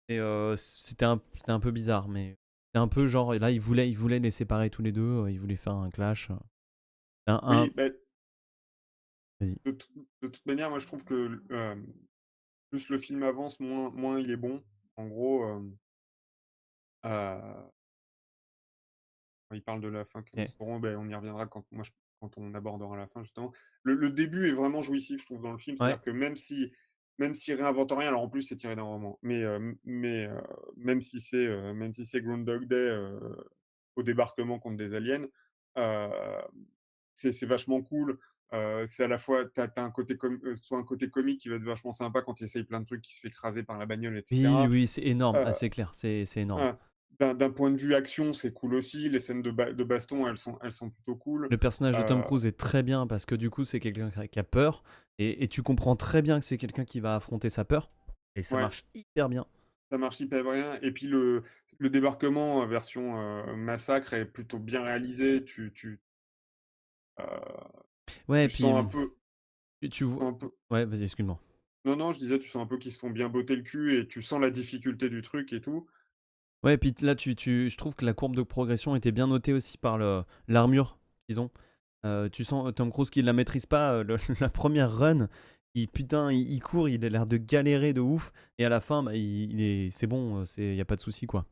et c'était un peu bizarre, mais c'est un peu genre là, il voulait les séparer tous les 2, il voulait faire un clash, un Oui, bah, vas-y. de toute manière, moi je trouve que plus le film avance, moins il est bon. En gros, heu quand il parle de la fin que nous OK. saurons, beh, on y reviendra quand on abordera la fin justement. Le début est vraiment jouissif, je trouve, dans le film. Ouais. C'est-à-dire que même s'il réinvente rien, alors en plus c'est tiré d'un roman, mais même si c'est Groundhog Day, au débarquement contre des aliens, heu, c'est vachement cool. C'est à la fois tu un côté soit un côté comique qui va être vachement sympa quand il essaye plein de trucs, qui se fait écraser par la bagnole et Oui, cetera. oui, c'est énorme. Heu Ah, c'est clair, c'est énorme. ah, d'un point de vue action, c'est cool aussi. Les scènes de baston, elles sont plutôt cool. Le personnage de Tom Heu, Cruise est très bien parce que du coup, c'est quelqu'un qui a peur et tu comprends très bien que c'est quelqu'un qui va affronter sa peur et ça ouais, marche hyper bien. ça marche hyper bien et puis le débarquement, version, massacre est plutôt bien réalisé. Heu, Ouais et tu puis, sens un peu tu tu vois sens un peu ouais, vas-y, excuse-moi. non, non, je disais, tu sens un peu qu'ils se font bien botter le cul et tu sens la difficulté du truc et tout. Ouais et puis là, je trouve que la courbe de progression était bien notée aussi par l'armure qu'ils ont. Tu sens Tom Cruise qui la maîtrise pas, la première run, putain, il court, il a l'air de galérer de ouf et à la fin, bah, il est c'est bon, il y a pas de souci, quoi.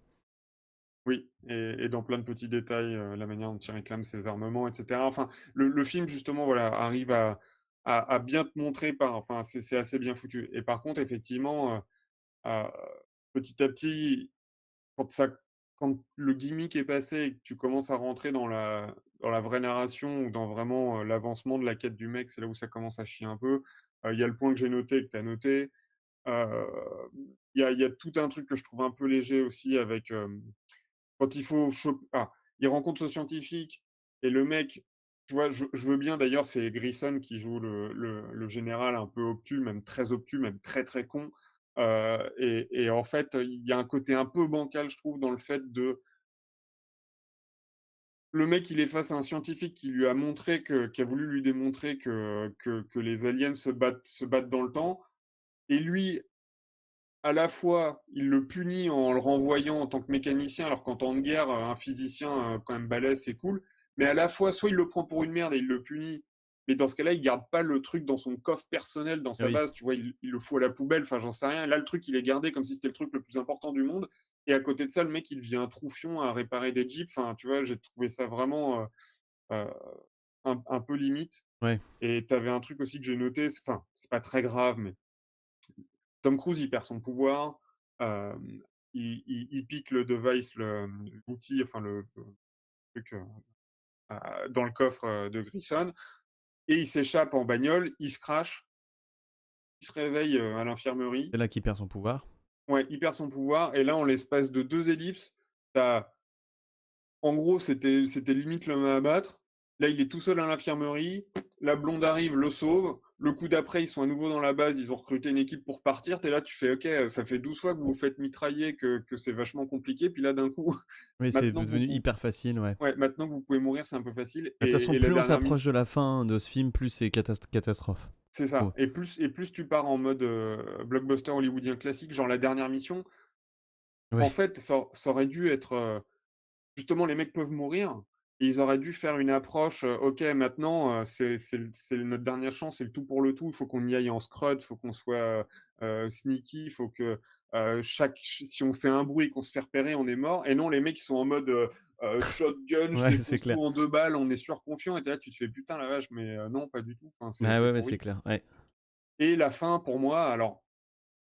Oui et dans plein de petits détails, la manière dont il réclame ses armements et cetera. Enfin, le film justement, voilà, arrive à bien te montrer enfin, c'est assez bien foutu et par contre effectivement, heu, petit à petit, quand ça quand le gimmick est passé et que tu commences à rentrer dans la vraie narration ou dans vraiment, l'avancement de la quête du mec, c'est là où ça commence à chier un peu. Il y a le point que j'ai noté, que tu as noté. Hem, il y a tout un truc que je trouve un peu léger aussi avec, quand il faut il rencontre ce scientifique et le mec, tu vois, je veux bien d'ailleurs, c'est Grayson qui joue le général un peu obtus, même très obtus, même très, très con, et en fait, il y a un côté un peu bancal, je trouve, dans le fait de le mec, il est face à un scientifique qui lui a montré qui a voulu lui démontrer que les aliens se battent dans le temps et lui, à la fois, il le punit en le renvoyant en tant que mécanicien, alors qu'en temps de guerre, un physicien, quand même balèze, c'est cool. Mais à la fois, soit il le prend pour une merde et il le punit, mais dans ce cas-là, il garde pas le truc dans son coffre personnel, dans sa Oui. base, tu vois? Il le fout à la poubelle, enfin, j'en sais rien. Là, le truc, il est gardé comme si c'était le truc le plus important du monde et à côté de ça, le mec, il devient un troufion à réparer des jeeps. Enfin, tu vois? J'ai trouvé ça vraiment, heu, un peu limite Ouais. et tu avais un truc aussi que j'ai noté, enfin, c'est pas très grave, mais Tom Cruise, il perd son pouvoir, il pique le device, l'outil, enfin le truc, dans le coffre, de Grayson et il s'échappe en bagnole, il se crache, il se réveille, à l'infirmerie. C'est là qu'il perd son pouvoir. Ouais, il perd son pouvoir et là, en l'espace de 2 ellipses, tu En gros, c'était limite l'homme à abattre. Là, il est tout seul à l'infirmerie. La blonde arrive, le sauve. Le coup d'après, ils sont à nouveau dans la base. Ils ont recruté une équipe pour partir. Tu es là, tu fais: «OK, ça fait 12 fois que vous vous faites mitrailler, que c'est vachement compliqué». Puis là, d'un coup, Oui, c'est maintenant que vous devenu pou hyper facile, ouais. ouais, maintenant que vous pouvez mourir, c'est un peu facile De toute façon, et la plus on dernière s'approche mission de la fin de ce film, plus c'est catastrophe, c'est je ça trouve. et plus tu pars en mode, blockbuster hollywoodien classique, genre la dernière mission, en Ouais, fait, ça aurait dû être, justement, les mecs peuvent mourir et ils auraient dû faire une approche, OK, maintenant, c'est notre dernière chance, c'est le tout pour le tout. Il faut qu'on y aille en scrud, il faut qu'on soit, sneaky, il faut que, si on fait un bruit, qu'on se fait repérer, on est mort et non, les mecs, ils sont en mode, shotgun, je ouais, c'est défonce clair. tout en 2 balles, on est surconfiant et tu là, tu te fais: «Putain, la vache», mais non, pas du tout. Enfin, Ah c'est ouais, ouais, c'est pourri clair, ouais. et la fin, pour moi, alors,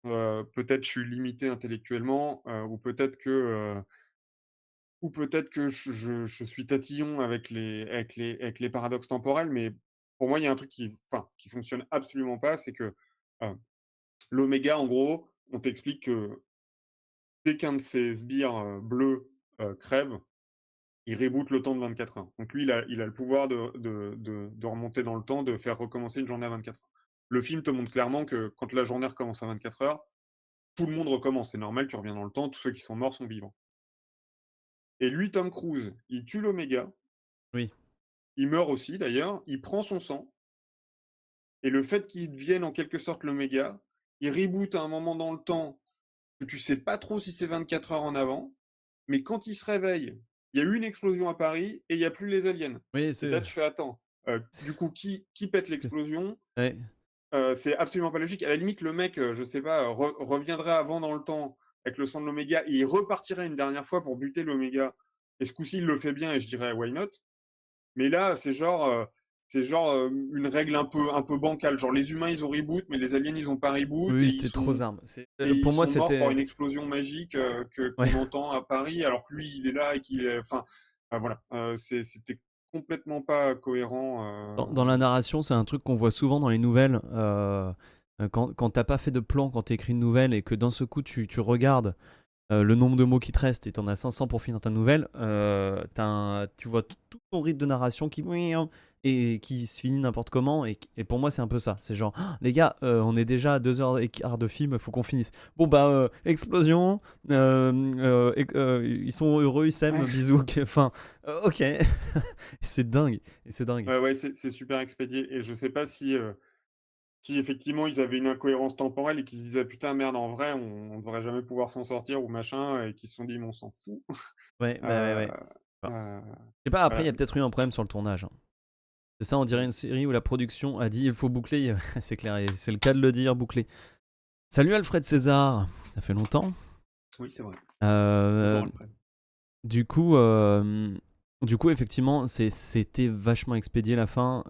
peut-être je suis limité intellectuellement, ou peut-être que je suis tatillon avec les paradoxes temporels, mais pour moi, il y a un truc qui fonctionne absolument pas, c'est que, heu, l'oméga, en gros, on t'explique que dès qu'un de ces sbires, bleus, crève, il reboot le temps de 24 heures. Donc lui, il a le pouvoir de remonter dans le temps, de faire recommencer une journée à 24 heures. Le film te montre clairement que quand la journée recommence à 24 heures, tout le monde recommence. C'est normal, tu reviens dans le temps, tous ceux qui sont morts sont vivants. Et lui, Tom Cruise, il tue l'oméga. Oui. Il meurt aussi d'ailleurs, il prend son sang et le fait qu'il devienne en quelque sorte l'Oméga, il reboot à un moment dans le temps que tu sais pas trop si c'est 24 heures en avant, mais quand il se réveille, il y a eu une explosion à Paris et il y a plus les aliens. Oui, Et c'est là tu fais: «Attends, du coup qui pète c'est l'explosion?» ouais. C'est absolument pas logique. À la limite le mec, je sais pas, reviendrait avant dans le temps avec le sang de l'Oméga et il repartirait une dernière fois pour buter l'Oméga et ce coup-ci il le fait bien et je dirais: «Why not?» Mais là, une règle un peu bancale. Genre les humains, ils ont reboot, mais les aliens, ils ont pas Oui, reboot oui, c'était trop armes. et ils Pour moi, sont morts par c'était une explosion magique, que ouais. qu'on entend à Paris, alors que lui, il est là et qu'il est enfin, voilà, c'était complètement pas cohérent, Dans la narration, c'est un truc qu'on voit souvent dans les nouvelles, quand tu pas fait de plan, quand tu écris une nouvelle et que d'un seul coup tu regardes le nombre de mots qui te restent et t'en as 500 pour finir ta nouvelle, tu vois tout ton rythme de narration qui et qui se finit n'importe comment et pour moi c'est un peu ça, c'est genre: «Ah, les gars, on est déjà à 2h15 de film, faut qu'on finisse. Bon bah explosion, ils sont heureux, ils s'aiment, bisous, enfin ok». C'est dingue, et c'est dingue. Ouais, ouais, c'est super expédié et je sais pas si effectivement ils avaient une incohérence temporelle et qu'ils se disaient: «Putain, merde, en vrai, on devrait jamais pouvoir s'en sortir» ou machin et qu'ils se sont dit: «Mais on s'en fout». Ouais, bah ouais, Heu ouais. Enfin, heu, je sais pas, après il voilà. y a peut-être eu un problème sur le tournage, hein. C'est ça, on dirait une série où la production a dit: «Il faut boucler», c'est clair, et c'est le cas de le dire, boucler. Salut Alfred César, ça fait longtemps. Oui, c'est vrai. Bonjour Heu, Alfred. du coup, effectivement, c'était vachement expédié la fin.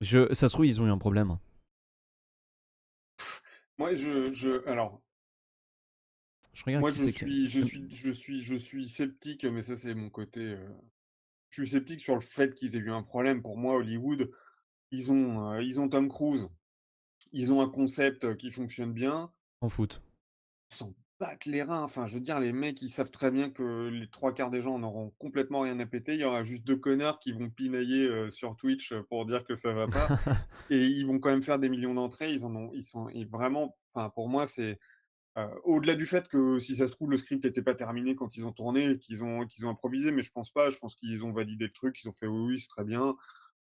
Ça se trouve, ils ont eu un problème, hein. Moi, alors, Je regarde moi, qui je c'est que suis je suis je suis sceptique, mais ça, c'est mon côté, je suis sceptique sur le fait qu'ils aient eu un problème. Pour moi, Hollywood, ils ont Tom Cruise, ils ont un concept, qui fonctionne bien. en foot. Ils s'en battent les reins. Enfin, je veux dire, les mecs, ils savent très bien que les 3 quarts des gens n'auront complètement rien à péter. Il y aura juste 2 connards qui vont pinailler, sur Twitch, pour dire que ça va pas et ils vont quand même faire des millions d'entrées. Ils sont et vraiment, enfin, pour moi, c'est au-delà du fait que, si ça se trouve, le script n'était pas terminé quand ils ont tourné et qu'ils ont improvisé, mais je pense pas. Je pense qu'ils ont validé le truc, ils ont fait: «Oui, oui, c'est très bien».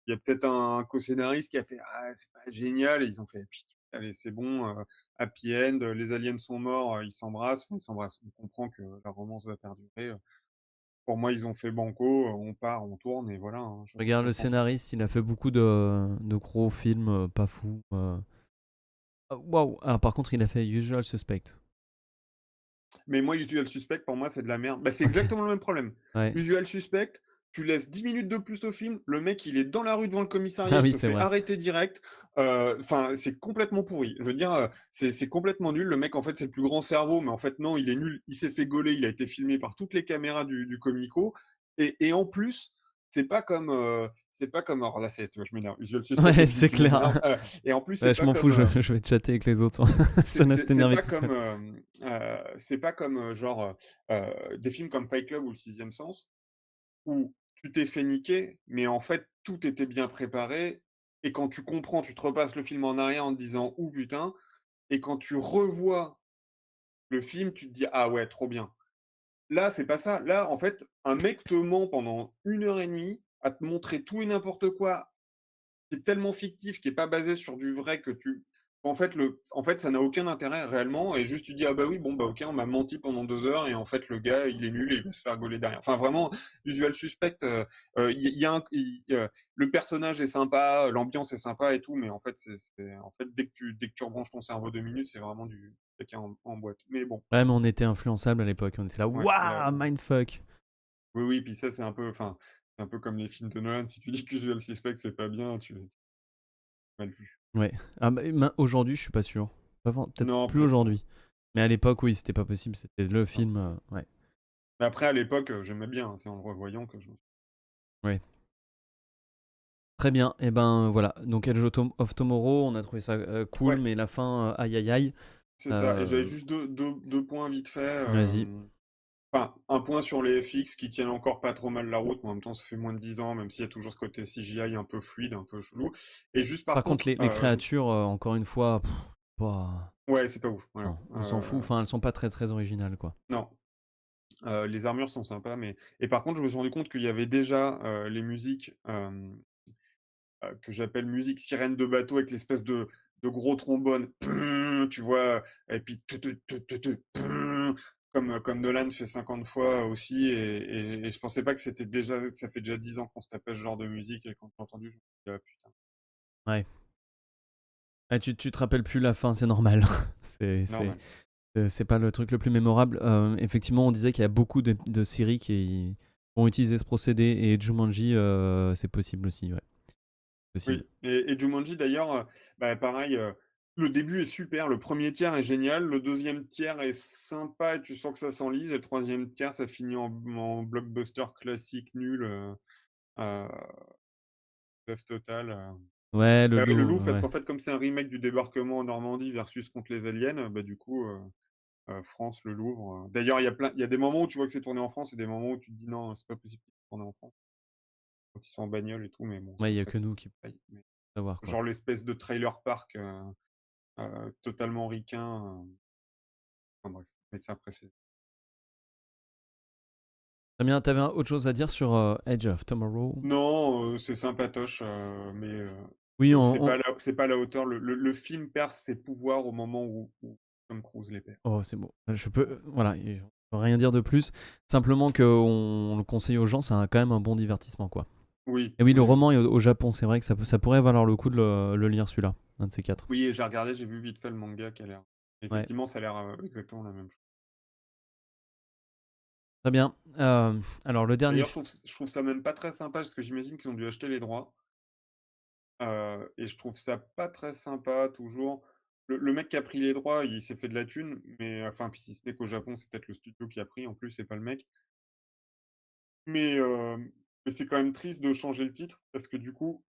Il y a peut-être un co-scénariste qui a fait: «Ah, c'est pas génial» et ils ont fait: «Pit allez, c'est bon, happy end, les aliens sont morts, ils s'embrassent». Enfin, ils s'embrassent, on comprend que la romance va perdurer. Pour moi, ils ont fait banco, on part, on tourne et voilà, hein, Regarde je le pense. scénariste, il a fait beaucoup de gros films, pas fous, ah waouh! Ah par contre, il a fait Usual Suspect. Mais moi, Usual Suspect, pour moi, c'est de la merde. Bah, c'est OK. exactement le même problème. Ouais. Usual Suspect, tu laisses 10 minutes de plus au film, le mec, il est dans la rue devant le commissariat, Ah il oui, se c'est fait vrai. arrêter direct. Enfin, c'est complètement pourri. Je veux dire, c'est complètement nul. Le mec, en fait, c'est le plus grand cerveau, mais en fait, non, il est nul. Il s'est fait gauler, il a été filmé par toutes les caméras du comico et en plus, c'est pas comme alors là, c'est tu vois, je m'énerve. Visual Suspect Ouais, et c'est qui m'énerve, clair. et en plus, c'est Ouais, je pas m'en fous, comme, je vais chatter avec les autres sur je te laisse c'est t'énerver pas tout seul. comme, c'est pas comme, genre, des films comme Fight Club ou Le Sixième Sens où tu t'es fait niquer, mais en fait, tout était bien préparé et quand tu comprends, tu te repasses le film en arrière en te disant: «Ouh putain», et quand tu revois le film, tu te dis: «Ah ouais, trop bien». Là, c'est pas ça. Là, en fait, un mec te ment pendant 1 heure et demie à te montrer tout et n'importe quoi, qui est tellement fictif, qui est pas basé sur du vrai que tu en fait, ça n'a aucun intérêt réellement et juste tu dis: «Ah bah oui, bon bah OK, on m'a menti pendant 2 heures et en fait le gars, il est nul et il va se faire gauler derrière». Enfin vraiment, Usual Suspect, il y a un il le personnage est sympa, l'ambiance est sympa et tout, mais en fait, c'est en fait, dès que tu rebranches ton cerveau 2 minutes, c'est vraiment du caca en boîte. Mais bon, Ouais, mais on était influençables à l'époque, on était là: ouais, là «Waouh, mindfuck!» oui, oui, puis ça, c'est un peu enfin, c'est un peu comme les films de Nolan, si tu dis qu'Usual Suspect, c'est pas bien, tu mal vu. Ouais. Ah bah, aujourd'hui, je suis pas sûr. Peut-être Non, plus peut-être pas. aujourd'hui. Mais à l'époque, oui, c'était pas possible, c'était le Non, film, c'est clair. ouais. Mais après, à l'époque, j'aimais bien, hein, c'est en le revoyant que je Ouais. Très bien, et ben, voilà, donc Edge of Tomorrow, on a trouvé ça, cool, ouais, mais la fin, aïe aïe aïe. c'est ça et j'avais Heu, juste deux points vite fait, Vas-y. enfin, un point sur les FX qui tiennent encore pas trop mal la route, mais en même temps, ça fait moins de 10 ans, même s'il y a toujours ce côté CGI un peu fluide, un peu chelou et juste par Par contre, contre, les je créatures, encore une fois, pas ouais, c'est pas ouf, voilà, non, on s'en fout, enfin, elles sont pas très, très originales, quoi. non. Les armures sont sympas, mais et par contre, je me suis rendu compte qu'il y avait déjà, les musiques, que j'appelle musique sirène de bateau avec l'espèce de gros trombone, tu vois? Et puis comme Nolan fait 50 fois aussi et je pensais pas que c'était déjà ça fait déjà 10 ans qu'on se tapait ce genre de musique et quand j'ai entendu, je me suis dit: «Ah putain». Ouais. Ah, tu te rappelles plus la fin, c'est normal. C'est c'est, Normal. c'est pas le truc le plus mémorable. Effectivement, on disait qu'il y a beaucoup de séries qui ont utilisé ce procédé et Jumanji, c'est possible aussi, ouais, possible. Oui et Jumanji d'ailleurs, bah, pareil, le début est super, le premier tiers est génial, le deuxième tiers est sympa et tu sens que ça s'enlise et le troisième tiers, ça finit en blockbuster classique nul, heu, bluff total, Ouais, le Le loup, Louvre parce ouais. qu'en fait, comme c'est un remake du Débarquement en Normandie versus contre les aliens, bah, du coup, France, le Louvre, d'ailleurs, il y a des moments où tu vois que c'est tourné en France et des moments où tu te dis: «Non, c'est pas possible que c'est tourné en France», quand ils sont en bagnole et tout, mais bon, ça Ouais, il y a après que c'est nous qui pouvons des détails, mais savoir, quoi. genre l'espèce de trailer park, totalement ricain, enfin bref, mais ça après c'est Très bien, t'avais autre chose à dire sur Edge of Tomorrow? non, c'est sympatoche, mais Oui, c'est pas à la hauteur. Le film perd ses pouvoirs au moment où Tom Cruise les perd. oh, c'est bon. Je peux, voilà, et je peux rien dire de plus. Simplement qu'on le conseille aux gens, c'est quand même un bon divertissement, quoi. Oui, Et oui, le oui, oui. roman est au Japon, c'est vrai que ça pourrait valoir le coup de le lire, celui-là, un de ces quatre. Oui et j'ai regardé, j'ai vu vite fait le manga qui a l'air Ouais, effectivement, ça a l'air, exactement la même chose. très bien. Alors, le dernier. D'ailleurs, je trouve ça même pas très sympa parce que j'imagine qu'ils ont dû acheter les droits, et je trouve ça pas très sympa toujours. Le mec qui a pris les droits, il s'est fait de la thune, mais enfin, puis si ce n'est qu'au Japon, c'est peut-être le studio qui a pris en plus, c'est pas le mec. Mais, mais c'est quand même triste de changer le titre parce que du coup,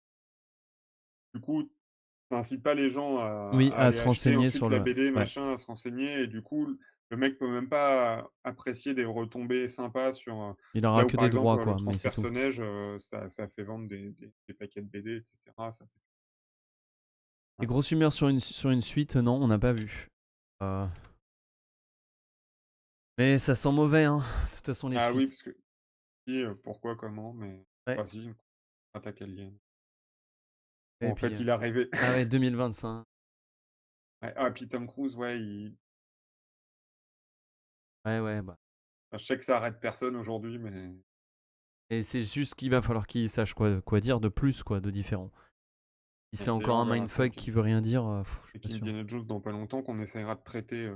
ça incite pas les gens Oui, à à aller se acheter renseigner ensuite sur la le. BD, Ouais. machin, à se renseigner et du coup, le mec peut même pas apprécier des retombées sympas sur, Il aura là où que par des exemple, droits, le quoi, mais c'est tout. transpersonnage, ça fait vendre des paquets de BD et cetera, ça fait Et voilà. grosse humeur sur une suite, non, on n'a pas vu. Euh, Mais ça sent mauvais, hein, de toute façon, les Ah oui, suites. parce que oui, pourquoi, comment, mais Ouais. ah si, Attaque Alien. Bon, Et en puis, fait, il est arrivé. ah ouais, 2025. Ouais, ah puis Tom Cruise, ouais, il Ouais, ouais, bah. enfin, je sais que ça arrête personne aujourd'hui, mais Et c'est juste qu'il va falloir qu'il sache quoi dire de plus, quoi, de différent. Si c'est d'ailleurs, encore on un verra ça mindfuck qui veut rien dire, je suis avec pas sûr. Indiana Jones dans pas longtemps qu'on essaiera de traiter,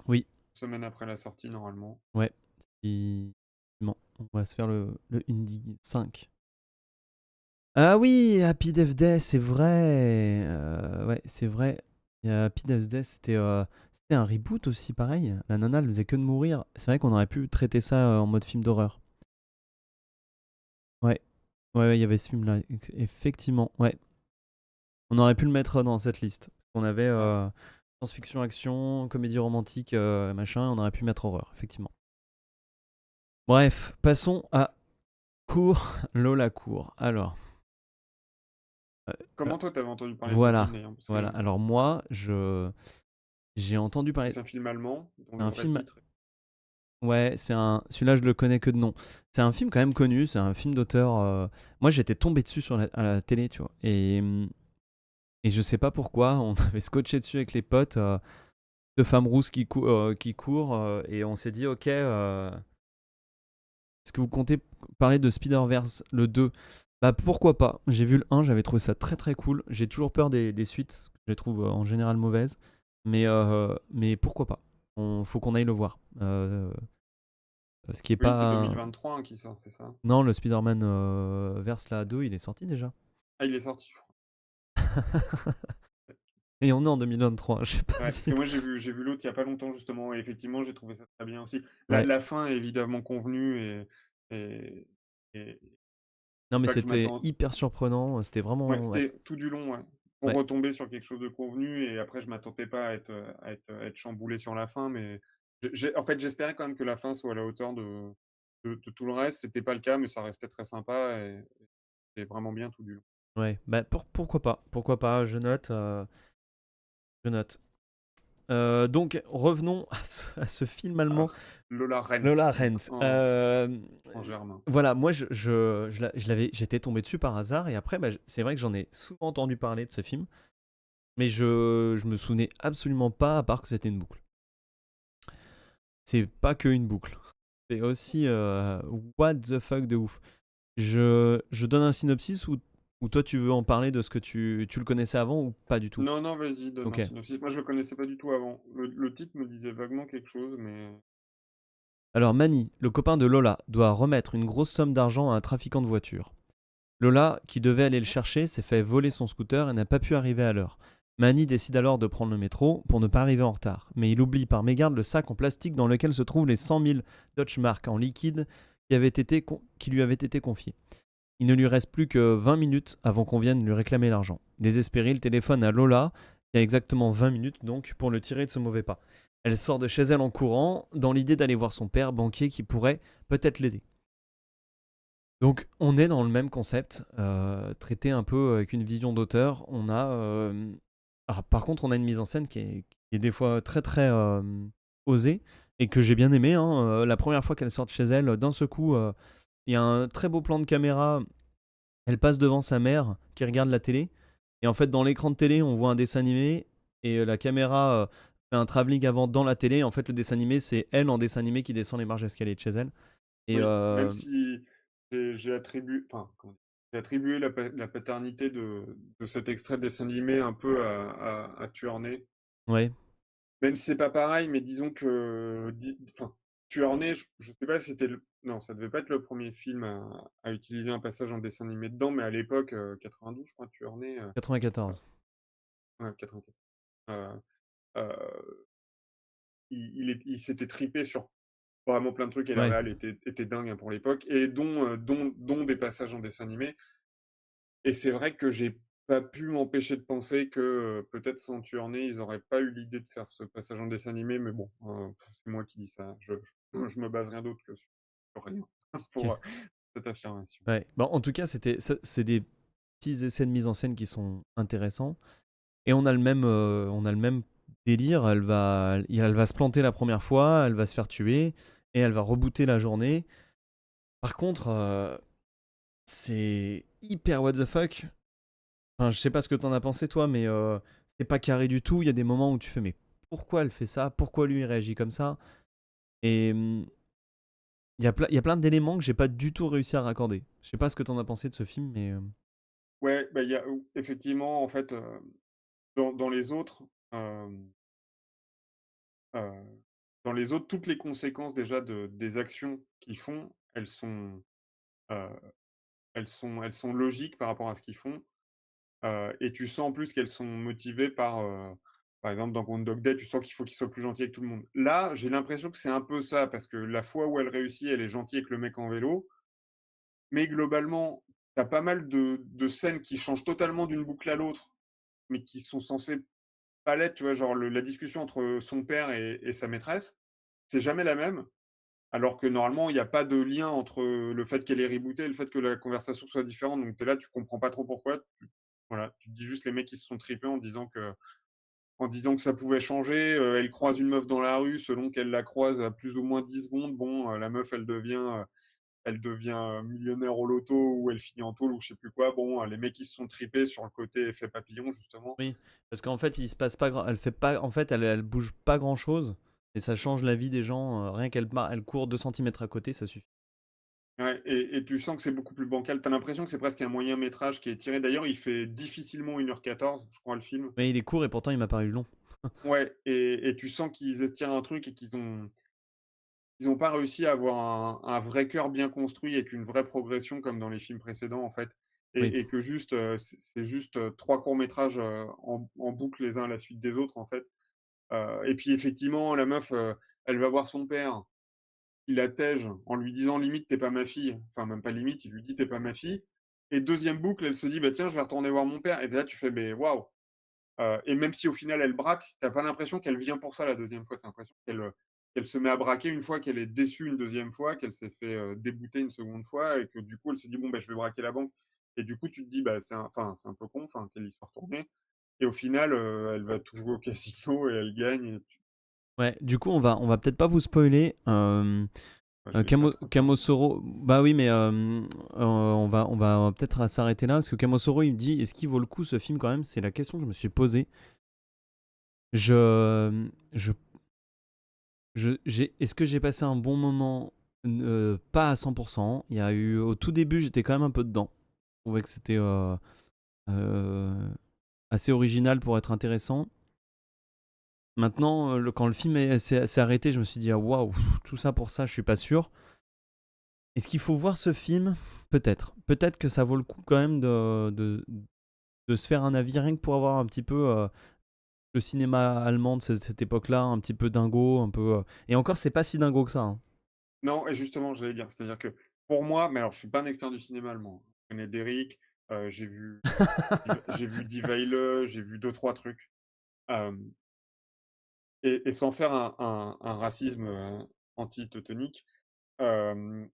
Oui, semaine après la sortie normalement. ouais. Bon, on va se faire le Indie 5. Ah oui, Happy Death Day, c'est vrai. Ouais, c'est vrai. Il y a Happy Death Day, c'était un reboot aussi, pareil. La nana, elle faisait que de mourir. C'est vrai qu'on aurait pu traiter ça en mode film d'horreur. Ouais. Ouais, ouais, il y avait ce film-là, effectivement, ouais. On aurait pu le mettre dans cette liste. On avait Ouais. science-fiction, action, comédie romantique, machin, on aurait pu mettre horreur, effectivement. Bref, passons à Cour, Lola Cour. Alors, euh, euh, Comment toi, t'avais entendu parler de ce film voilà, d'ailleurs? Parce voilà. que Alors moi, j'ai entendu parler. c'est un film allemand, dont C'est le un vrai film. titre. Ouais, celui-là, je le connais que de nom. C'est un film quand même connu. C'est un film d'auteur. Moi, j'étais tombé dessus à la télé, tu vois. Et je sais pas pourquoi, on avait scotché dessus avec les potes. Deux femmes rousses qui courent, et on s'est dit, ok, est-ce que vous comptez parler de Spider-Verse le 2? Bah pourquoi pas. J'ai vu le 1, j'avais trouvé ça très très cool. J'ai toujours peur des suites, parce que je les trouve en général mauvaises. Mais pourquoi pas. Faut qu'on aille le voir. Ce qui est Oui, c'est pas... 2023 hein, qui sort, c'est ça? Non, le Spider-Man Verse là 2, il est sorti déjà. Ah, il est sorti, je crois. Et on est en 2023, je sais pas Ouais, parce que si... moi j'ai vu l'autre il y a pas longtemps justement et effectivement j'ai trouvé ça très bien aussi. La Ouais. la fin est évidemment convenue et et Non mais pas que je c'était m'attends hyper surprenant, c'était ouais, vraiment... Ouais, c'était tout du long, ouais. On ouais, retombait sur quelque chose de convenu et après je m'attendais pas à être chamboulé sur la fin, mais en fait, j'espérais quand même que la fin soit à la hauteur de tout le reste. C'était pas le cas, mais ça restait très sympa et vraiment bien tout du long. ouais. Bah pourquoi pas. Pourquoi pas, je note. Je note. Donc revenons à ce film Ah, allemand, Lola Rent, Lola donc Rent. en germain. Voilà, moi j'étais tombé dessus par hasard et après bah, c'est vrai que j'en ai souvent entendu parler de ce film, mais je me souvenais absolument pas à part que c'était une boucle. C'est pas que une boucle, c'est aussi what the fuck de ouf. Je donne un synopsis ou toi tu veux en parler de ce que tu le connaissais avant ou pas du tout? Non, non, vas-y, donne un Ok. synopsis. Moi, je le connaissais pas du tout avant. Le titre me disait vaguement quelque chose, mais Alors Manny, le copain de Lola, doit remettre une grosse somme d'argent à un trafiquant de voitures. Lola, qui devait aller le chercher, s'est fait voler son scooter et n'a pas pu arriver à l'heure. Manny décide alors de prendre le métro pour ne pas arriver en retard, mais il oublie par mégarde le sac en plastique dans lequel se trouvent les 100 000 Deutschmark en liquide qui lui avaient été confiés. Il ne lui reste plus que 20 minutes avant qu'on vienne lui réclamer l'argent. Désespéré, il téléphone à Lola, qui a exactement 20 minutes donc pour le tirer de ce mauvais pas. Elle sort de chez elle en courant, dans l'idée d'aller voir son père, banquier, qui pourrait peut-être l'aider. Donc on est dans le même concept, traité un peu avec une vision d'auteur. Alors, par contre, on a une mise en scène qui est des fois très très osée et que j'ai bien aimé, hein. La première fois qu'elle sort de chez elle, d'un seul coup, il y a un très beau plan de caméra. Elle passe devant sa mère qui regarde la télé. Et en fait, dans l'écran de télé, on voit un dessin animé. Et la caméra fait un travelling avant dans la télé. En fait, le dessin animé, c'est elle en dessin animé qui descend les marches d'escalier de chez elle. Et oui, même si j'ai attribué enfin, comment dire? J'ai attribué la paternité de cet extrait de dessin animé un peu à Tuernay. ouais, Même si c'est pas pareil, mais disons que enfin, Tuernay, je sais pas si c'était le non, ça devait pas être le premier film à utiliser un passage en dessin animé dedans, mais à l'époque, 92 je crois, Tuernay, 94. ouais 94, heu heu, il s'était tripé sur vraiment plein de trucs et la Ouais, réal était dingue, hein, pour l'époque et dont des passages en dessin animé et c'est vrai que j'ai pas pu m'empêcher de penser que, peut-être sans Tuernay, ils auraient pas eu l'idée de faire ce passage en dessin animé, mais bon, c'est moi qui dis ça. Je me base rien d'autre que sur rien ok. pour, cette affirmation. Ouais. Bon, en tout cas, c'est des petits essais de mise en scène qui sont intéressants. Et on a le même délire. Elle va se planter la première fois, elle va se faire tuer et elle va rebooter la journée. Par contre, c'est hyper what the fuck. Enfin, je sais pas ce que t'en as pensé toi, mais c'est pas carré du tout. Il y a des moments où tu fais mais pourquoi elle fait ça? Pourquoi lui il réagit comme ça? Et il y a plein d'éléments que j'ai pas du tout réussi à raccorder. Je sais pas ce que t'en as pensé de ce film, mais Ouais, bah, il y a ou effectivement, en fait, dans les autres, heu, dans les autres, toutes les conséquences déjà des actions qu'ils font, heu, elles sont logiques par rapport à ce qu'ils font. Et tu sens en plus qu'elles sont motivées par exemple dans Groundhog Day, tu sens qu'il faut qu'il soit plus gentil avec tout le monde. Là, j'ai l'impression que c'est un peu ça, parce que la fois où elle réussit, elle est gentille avec le mec en vélo, mais globalement tu pas mal de scènes qui changent totalement d'une boucle à l'autre, mais qui sont censées pas l'être, tu vois? Genre la discussion entre son père et sa maîtresse, c'est jamais la même, alors que normalement il y a pas de lien entre, le fait qu'elle est rebootée et le fait que la conversation soit différente, donc tu es là, tu comprends pas trop pourquoi. Voilà, tu te dis juste les mecs ils se sont tripés en disant que ça pouvait changer, elle croise une meuf dans la rue, selon qu'elle la croise à plus ou moins 10 secondes, bon, la meuf elle devient millionnaire au loto ou elle finit en tôle ou je sais plus quoi. Bon, les mecs ils se sont tripés sur le côté effet papillon justement. Oui, parce qu'en fait, il se passe pas grand... elle fait pas en fait, elle bouge pas grand-chose et ça change la vie des gens, rien elle court 2 centimètres à côté, ça suffit. Ouais et tu sens que c'est beaucoup plus bancal. Tu as l'impression que c'est presque un moyen métrage qui est tiré d'ailleurs, il fait difficilement 1h14, je crois, le film. Mais il est court et pourtant il m'a paru long. Ouais et tu sens qu'ils étirent un truc et qu'ils ont pas réussi à avoir un vrai cœur bien construit avec une vraie progression comme dans les films précédents, en fait Oui, et que juste, c'est juste, 3 courts métrages, en boucle les uns à la suite des autres, en fait. Et puis effectivement, la meuf, elle va voir son père, il la tège en lui disant limite: «Tu pas ma fille». Enfin même pas limite, il lui dit: «Tu pas ma fille» et deuxième boucle, elle se dit: «Bah tiens, je vais retourner voir mon père» et là tu fais: «Beh waouh!» Et même si au final elle braque, tu pas l'impression qu'elle vient pour ça la deuxième fois. Tu as l'impression qu'elle se met à braquer une fois qu'elle est déçue une deuxième fois, qu'elle s'est fait, débouter une seconde fois et que du coup elle se dit: «Bon, bah, je vais braquer la banque» et du coup tu te dis: «Bah, c'est un peu con, enfin, quelle histoire tournée» et au final, elle va tout jouer au casino et elle gagne et tu ouais, du coup, on va peut-être pas vous spoiler, bah, je l'ai fait à toi. Kamosoro, bah oui, mais on va peut-être s'arrêter là parce que Kamosoro il me dit est-ce qu'il vaut le coup ce film quand même? C'est la question que je me suis posée. Je, je, est-ce que j'ai passé un bon moment? Pas à 100%. Il y a eu au tout début j'étais quand même un peu dedans. Je trouvais que c'était euh, assez original pour être intéressant. Maintenant, quand le film s'est arrêté, je me suis dit ah, waouh, tout ça pour ça, je suis pas sûr. Est-ce qu'il faut voir ce film? Peut-être. Peut-être que ça vaut le coup quand même de se faire un avis, rien que pour avoir un petit peu le cinéma allemand de cette époque-là, un petit peu dingo, un peu. Et encore, c'est pas si dingo que ça, hein. Non et justement, j'allais dire, c'est-à-dire que pour moi mais alors je suis pas un expert du cinéma allemand. Je connais Derrick, j'ai vu Die Weile, j'ai vu deux trois trucs. Hem et sans faire un racisme, anti-teutonique, hem,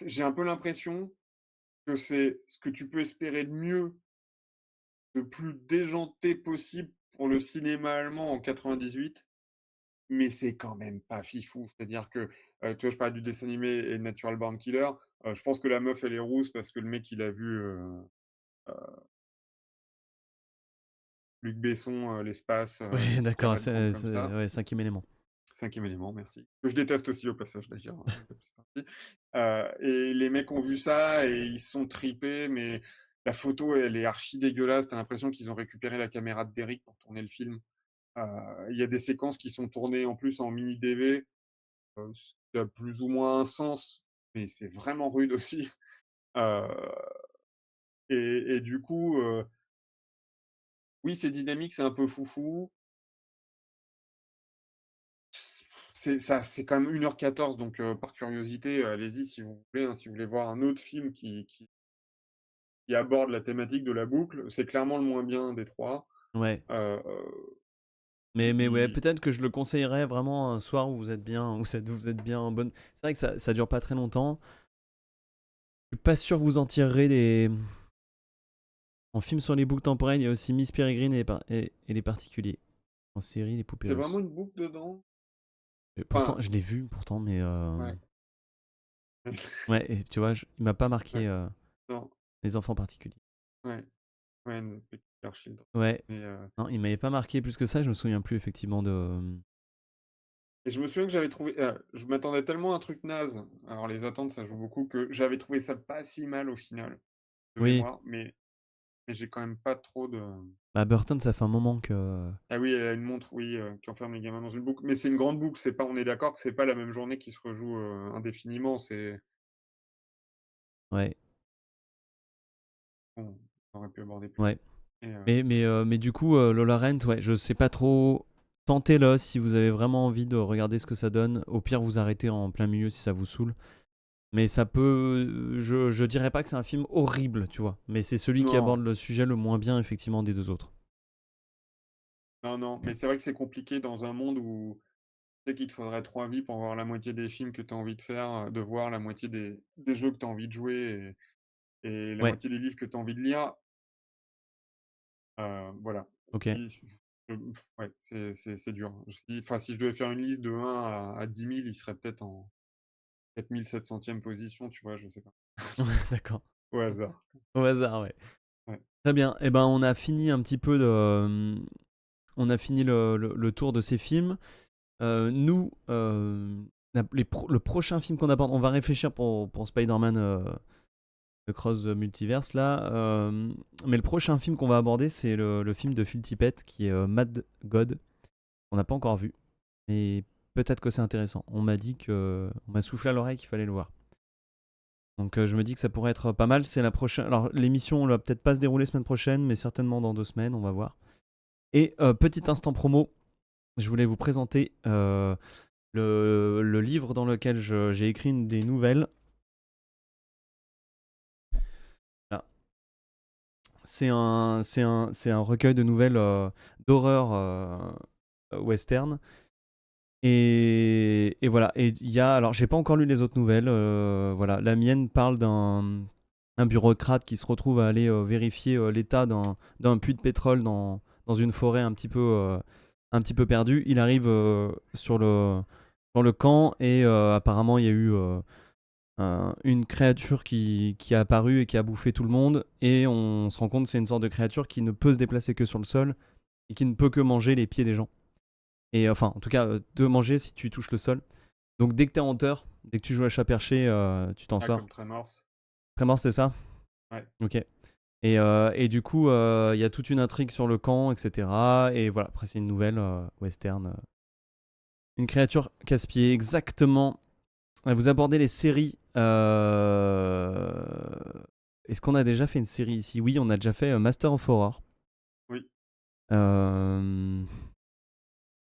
j'ai un peu l'impression que c'est ce que tu peux espérer de mieux, de plus déjanté possible pour le cinéma allemand en 98, mais c'est quand même pas fifou. C'est-à-dire que, tu vois, je parlais du dessin animé et Natural Born Killer, je pense que la meuf, elle est rousse parce que le mec, il a vu, Luc Besson, L'espace, des Oui, d'accord, cigarettes grandes c'est, comme ça. ouais, cinquième élément. Cinquième élément, merci. Que je déteste aussi au passage d'ailleurs, hein, comme c'est parti. Et les mecs ont vu ça et ils se sont tripés, mais la photo, elle est archi dégueulasse. Tu l'impression qu'ils ont récupéré la caméra de Derrick pour tourner le film. Heu, il y a des séquences qui sont tournées en plus en mini DV, ce qui a plus ou moins un sens, mais c'est vraiment rude aussi. Heu et du coup, oui, c'est dynamique, c'est un peu foufou. C'est quand même 1h14 donc par curiosité, allez-y si vous voulez, hein, si vous voulez voir un autre film qui aborde la thématique de la boucle. C'est clairement le moins bien des 3. Ouais. Heu, Mais ouais, il peut-être que je le conseillerais vraiment un soir où vous êtes bien, vous êtes bien en bonne. C'est vrai que ça dure pas très longtemps. Je suis pas sûr que vous en tirerez des. En film sur les boucles temporelles, il y a aussi Miss Peregrine et les particuliers. En série, les poupées c'est vraiment russes. une boucle dedans? Et pourtant, Enfin, je l'ai vu, pourtant, mais ouais. ouais, et tu vois, il m'a pas Ouais, marqué non, les enfants particuliers. ouais, ouais, The Peculiar Children. Ouais, Mais, non, il m'avait pas marqué plus que ça. Je me souviens plus effectivement de. et je me souviens que j'avais trouvé, je m'attendais tellement à un truc naze, alors les attentes ça joue beaucoup, que j'avais trouvé ça pas si mal au final, de Oui, mémoire, mais j'ai quand même pas trop de bah Burton, ça fait un moment que. ah oui, elle a une montre, oui, qui enferme les gamins dans une boucle, mais c'est une grande boucle, c'est pas on est d'accord que c'est pas la même journée qui se rejoue, indéfiniment, c'est Ouais, bon, on aurait pu aborder plus ouais. et Mais du coup, Lola Rent, ouais, je sais pas trop. Tentez-le si vous avez vraiment envie de regarder ce que ça donne. Au pire, vous arrêtez en plein milieu si ça vous saoule. Mais ça peut, je dirais pas que c'est un film horrible, tu vois. Mais c'est celui qui aborde Non, le sujet le moins bien, effectivement, des deux autres. non, non, mais c'est vrai que c'est compliqué dans un monde où tu sais qu'il te faudrait 3 vies pour voir la moitié des films que tu as envie de faire, de voir la moitié des jeux que tu as envie de jouer et la Ouais, moitié des livres que tu as envie de lire. Voilà. ok. Si ouais, c'est dur. Si je devais faire une liste de 1 à 10 000, il serait peut-être en 4700e position, tu vois? Je sais pas. D'accord. Au hasard. Au hasard, ouais. Ouais. Très bien. Eh ben, on a fini un petit peu on a fini le tour de ces films. Nous, le prochain film qu'on aborde, on va réfléchir pour Spider-Man Across the Multiverse là. Mais le prochain film qu'on va aborder, c'est le film de Phil Tippett qui est Mad God. On n'a pas encore vu, mais peut-être que c'est intéressant. On m'a soufflé à l'oreille qu'il fallait le voir. Donc je me dis que ça pourrait être pas mal. C'est la prochaine. Alors l'émission, on va peut-être pas se dérouler semaine prochaine, mais certainement dans 2 semaines, on va voir. Et petit instant promo, je voulais vous présenter le livre dans lequel j'ai écrit des nouvelles. Voilà. C'est un recueil de nouvelles d'horreur western. Et voilà. Et il y a. Alors, j'ai pas encore lu les autres nouvelles. Voilà. La mienne parle d'un bureaucrate qui se retrouve à aller vérifier l'état d'un puits de pétrole dans une forêt un petit peu perdue. Il arrive sur le camp et apparemment il y a eu une créature qui a apparu et qui a bouffé tout le monde. Et on se rend compte que c'est une sorte de créature qui ne peut se déplacer que sur le sol et qui ne peut que manger les pieds des gens. Et enfin, en tout cas, te manger si tu touches le sol. Donc dès que t'es en hauteur, dès que tu joues à chat perché, tu t'en Ah, sors. comme Tremors. Très mort, c'est ça. Ouais, Ok. Et du coup, il y a toute une intrigue sur le camp, etc. Et voilà, après c'est une nouvelle western. Une créature casse-pied, exactement. Vous abordez les séries. Est-ce qu'on a déjà fait une série ici? Oui, on a déjà fait Master of Horror. oui. Euh,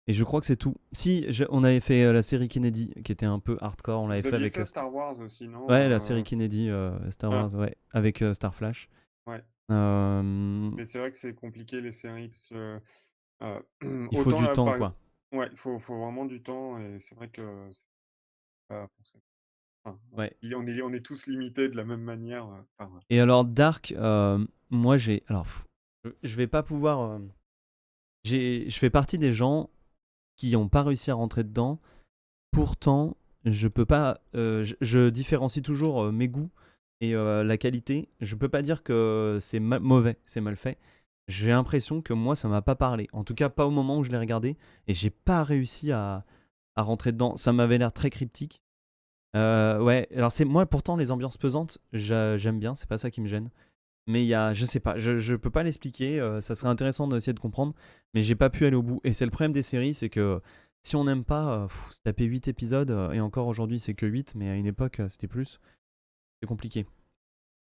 Et je crois que c'est tout. Si, on avait fait la série Kennedy, qui était un peu hardcore. On l'avait Vous fait aviez avec... fait Star Wars aussi, Ouais, la non? série Kennedy, Star Ah, Wars, ouais, avec Star Flash. ouais. Euh, Mais c'est vrai que c'est compliqué les séries parce que, Il faut autant du là, temps, quoi. ouais, il faut vraiment du temps et c'est vrai que c'est pas forcément enfin, Ouais. on est tous limités de la même manière, enfin, Et alors, Dark, moi, j'ai... Alors, je vais pas pouvoir... je fais partie des gens qui n'ont pas réussi à rentrer dedans. Pourtant, je peux pas. Je différencie toujours mes goûts et la qualité. Je peux pas dire que c'est mauvais, c'est mal fait. J'ai l'impression que moi, ça m'a pas parlé. En tout cas, pas au moment où je l'ai regardé. Et j'ai pas réussi à rentrer dedans. Ça m'avait l'air très cryptique. Ouais, alors c'est moi, pourtant, les ambiances pesantes, j'aime bien. C'est pas ça qui me gêne. Mais il y a, je sais pas, je peux pas l'expliquer. Ça serait intéressant d'essayer de comprendre, mais j'ai pas pu aller au bout. Et c'est le problème des séries, c'est que si on n'aime pas, se taper 8 épisodes, et encore aujourd'hui c'est que 8 mais à une époque c'était plus, c'est compliqué.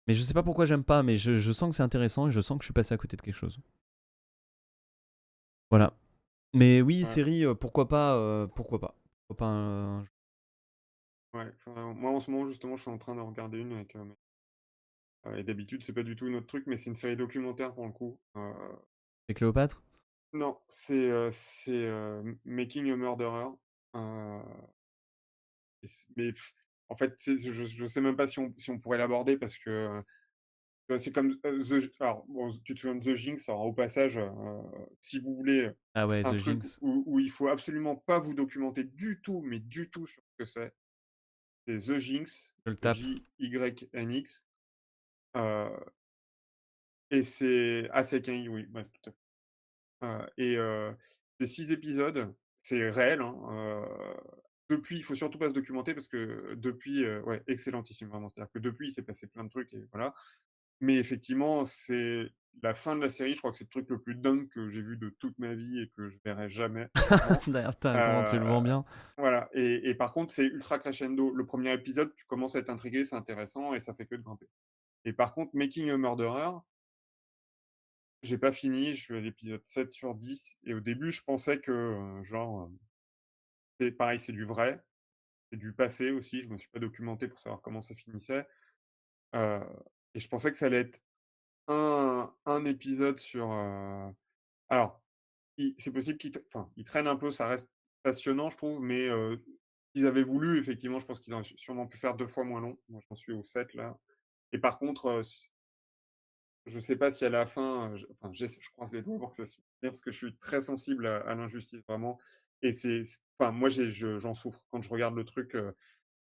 Mais je sais pas pourquoi j'aime pas, mais je sens que c'est intéressant et je sens que je suis passé à côté de quelque chose. Voilà. Mais oui, ouais, série, pourquoi pas, pourquoi pas. Pourquoi pas ouais, enfin, moi en ce moment justement, je suis en train de regarder une avec, et d'habitude c'est pas du tout notre truc, mais c'est une série documentaire pour le coup. c'est Cléopâtre? Non, c'est Making a Murderer, heu et mais en fait, je sais même pas si on pourrait l'aborder parce que, c'est comme, alors bon, tu te souviens de The Jinx, alors au passage, si vous voulez, Ah ouais, un The truc Jinx. où il faut absolument pas vous documenter du tout, mais du tout sur ce que c'est The Jinx, Je le tape. Jynx, heu et c'est avec un I, oui, ouais, tout à fait. C'est 6 épisodes, c'est réel, hein, depuis, il faut surtout pas se documenter parce que depuis, ouais, excellentissime vraiment. C'est-à-dire que depuis, il s'est passé plein de trucs et voilà. Mais effectivement, c'est la fin de la série, je crois que c'est le truc le plus dingue que j'ai vu de toute ma vie et que je verrai jamais, franchement. D'ailleurs, putain, comment tu le Heu, vends bien. voilà et par contre, c'est ultra crescendo. Le premier épisode, tu commences à être intrigué, c'est intéressant et ça fait que de grimper. Et par contre, Making a Murderer, j'ai pas fini, je suis à l'épisode 7 sur 10 et au début, je pensais que, genre, c'est pareil, c'est du vrai c'est du passé aussi, je me suis pas documenté pour savoir comment ça finissait, heu et je pensais que ça allait être un épisode sur, alors, c'est possible qu'ils traînent un peu, ça reste passionnant je trouve, mais s'ils avaient voulu effectivement, je pense qu'ils auraient sûrement pu faire 2 fois moins long. Moi j'en suis au 7 là et par contre, je sais pas si à la fin, je croise les doigts pour que ça se finisse bien parce que je suis très sensible à l'injustice vraiment et enfin moi j'en souffre quand je regarde le truc,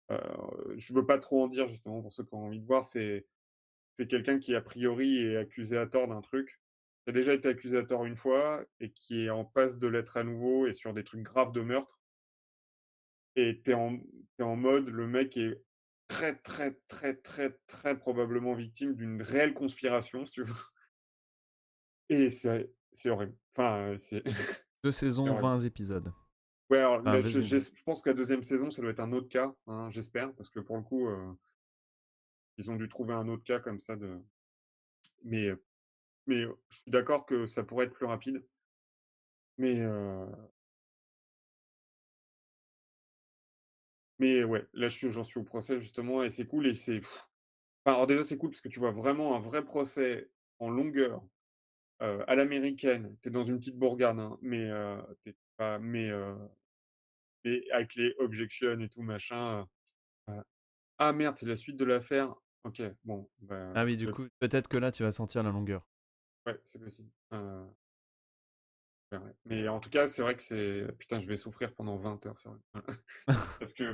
je veux pas trop en dire justement pour ceux qui ont envie de voir. C'est quelqu'un qui a priori est accusé à tort d'un truc, qui a déjà été accusé à tort une fois et qui est en passe de l'être à nouveau et sur des trucs graves de meurtre et tu en mode le mec est très, très, très, très, très probablement victime d'une réelle conspiration si tu veux et c'est horrible. Enfin, c'est 2 c'est saisons, horrible. 20 épisodes. Ouais, alors Enfin, là, vas-y. je pense que la deuxième saison, ça doit être un autre cas, hein, j'espère, parce que pour le coup, ils ont dû trouver un autre cas comme ça de mais je suis d'accord que ça pourrait être plus rapide, mais ouais, là, j'en suis au procès justement et c'est cool et alors déjà, c'est cool parce que tu vois vraiment un vrai procès en longueur, à l'américaine. Tu es dans une petite bourgade, hein, mais tu pas mais avec les objections et tout machin, ah merde, c'est la suite de l'affaire? OK, bon, bah, Ah oui, du coup, peut-être que là, tu vas sentir la longueur. ouais, c'est possible. Ouais, ouais. Mais en tout cas, c'est vrai que putain, je vais souffrir pendant 20 heures, c'est vrai.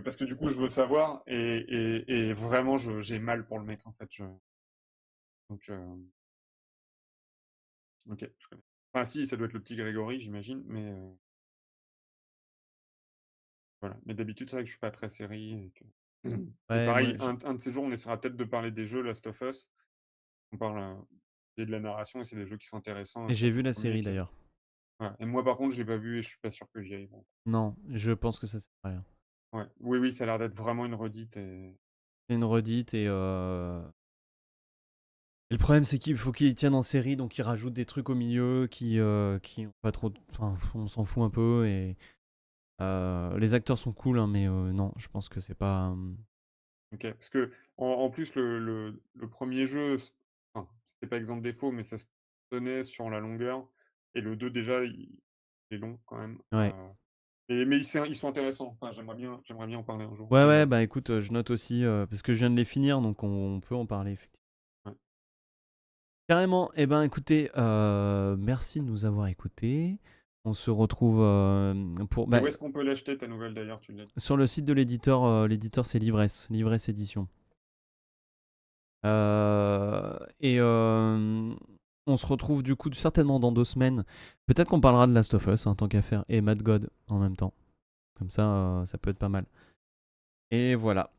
Parce que du coup, je veux savoir et vraiment, j'ai mal pour le mec, en fait, donc OK, je connais. Enfin si, ça doit être le petit Grégory, j'imagine, mais voilà. Mais d'habitude, c'est vrai que je suis pas très série et que et Ouais, moi, pareil, un de ces jours, on essaiera peut-être de parler des jeux Last of Us. On parle, et de la narration et c'est des jeux qui sont intéressants, et j'ai surtout vu le la premier série qui est d'ailleurs. ouais et moi, par contre, je l'ai pas vu et je suis pas sûr que j'y aille, donc Non, je pense que ça sert à rien. ouais. Oui, oui, ça a l'air d'être vraiment une redite et C'est une redite et le problème, c'est qu'il faut qu'ils tiennent en série, donc ils rajoutent des trucs au milieu qui ont pas trop enfin, on s'en fout un peu et les acteurs sont cool, hein, mais non, je pense que c'est pas, OK. Parce qu'en plus, le 1er jeu, enfin, c'était pas exempt de défauts, mais ça se tenait sur la longueur et le 2 déjà, il est long quand même, ouais. mais ils sont intéressants. Enfin, j'aimerais bien en parler un jour, Ouais, mais ouais, bah, écoute, je note aussi, parce que je viens de les finir, donc on peut en parler, effectivement. ouais. Carrément. Eh ben, écoutez, merci de nous avoir écoutés. On se retrouve, Et où est-ce qu'on peut l'acheter ta nouvelle d'ailleurs, tu l'as dit? sur le site de l'éditeur, l'éditeur c'est Livresse Éditions. Et on se retrouve du coup certainement dans 2 semaines. Peut-être qu'on parlera de Last of Us, hein, tant qu'à faire, et Mad God en même temps. Comme ça peut être pas mal. Et voilà.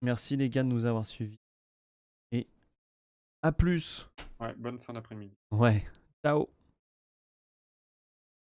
Merci les gars de nous avoir suivis. Et à plus. Ouais, bonne fin d'après-midi. Ouais. Ciao.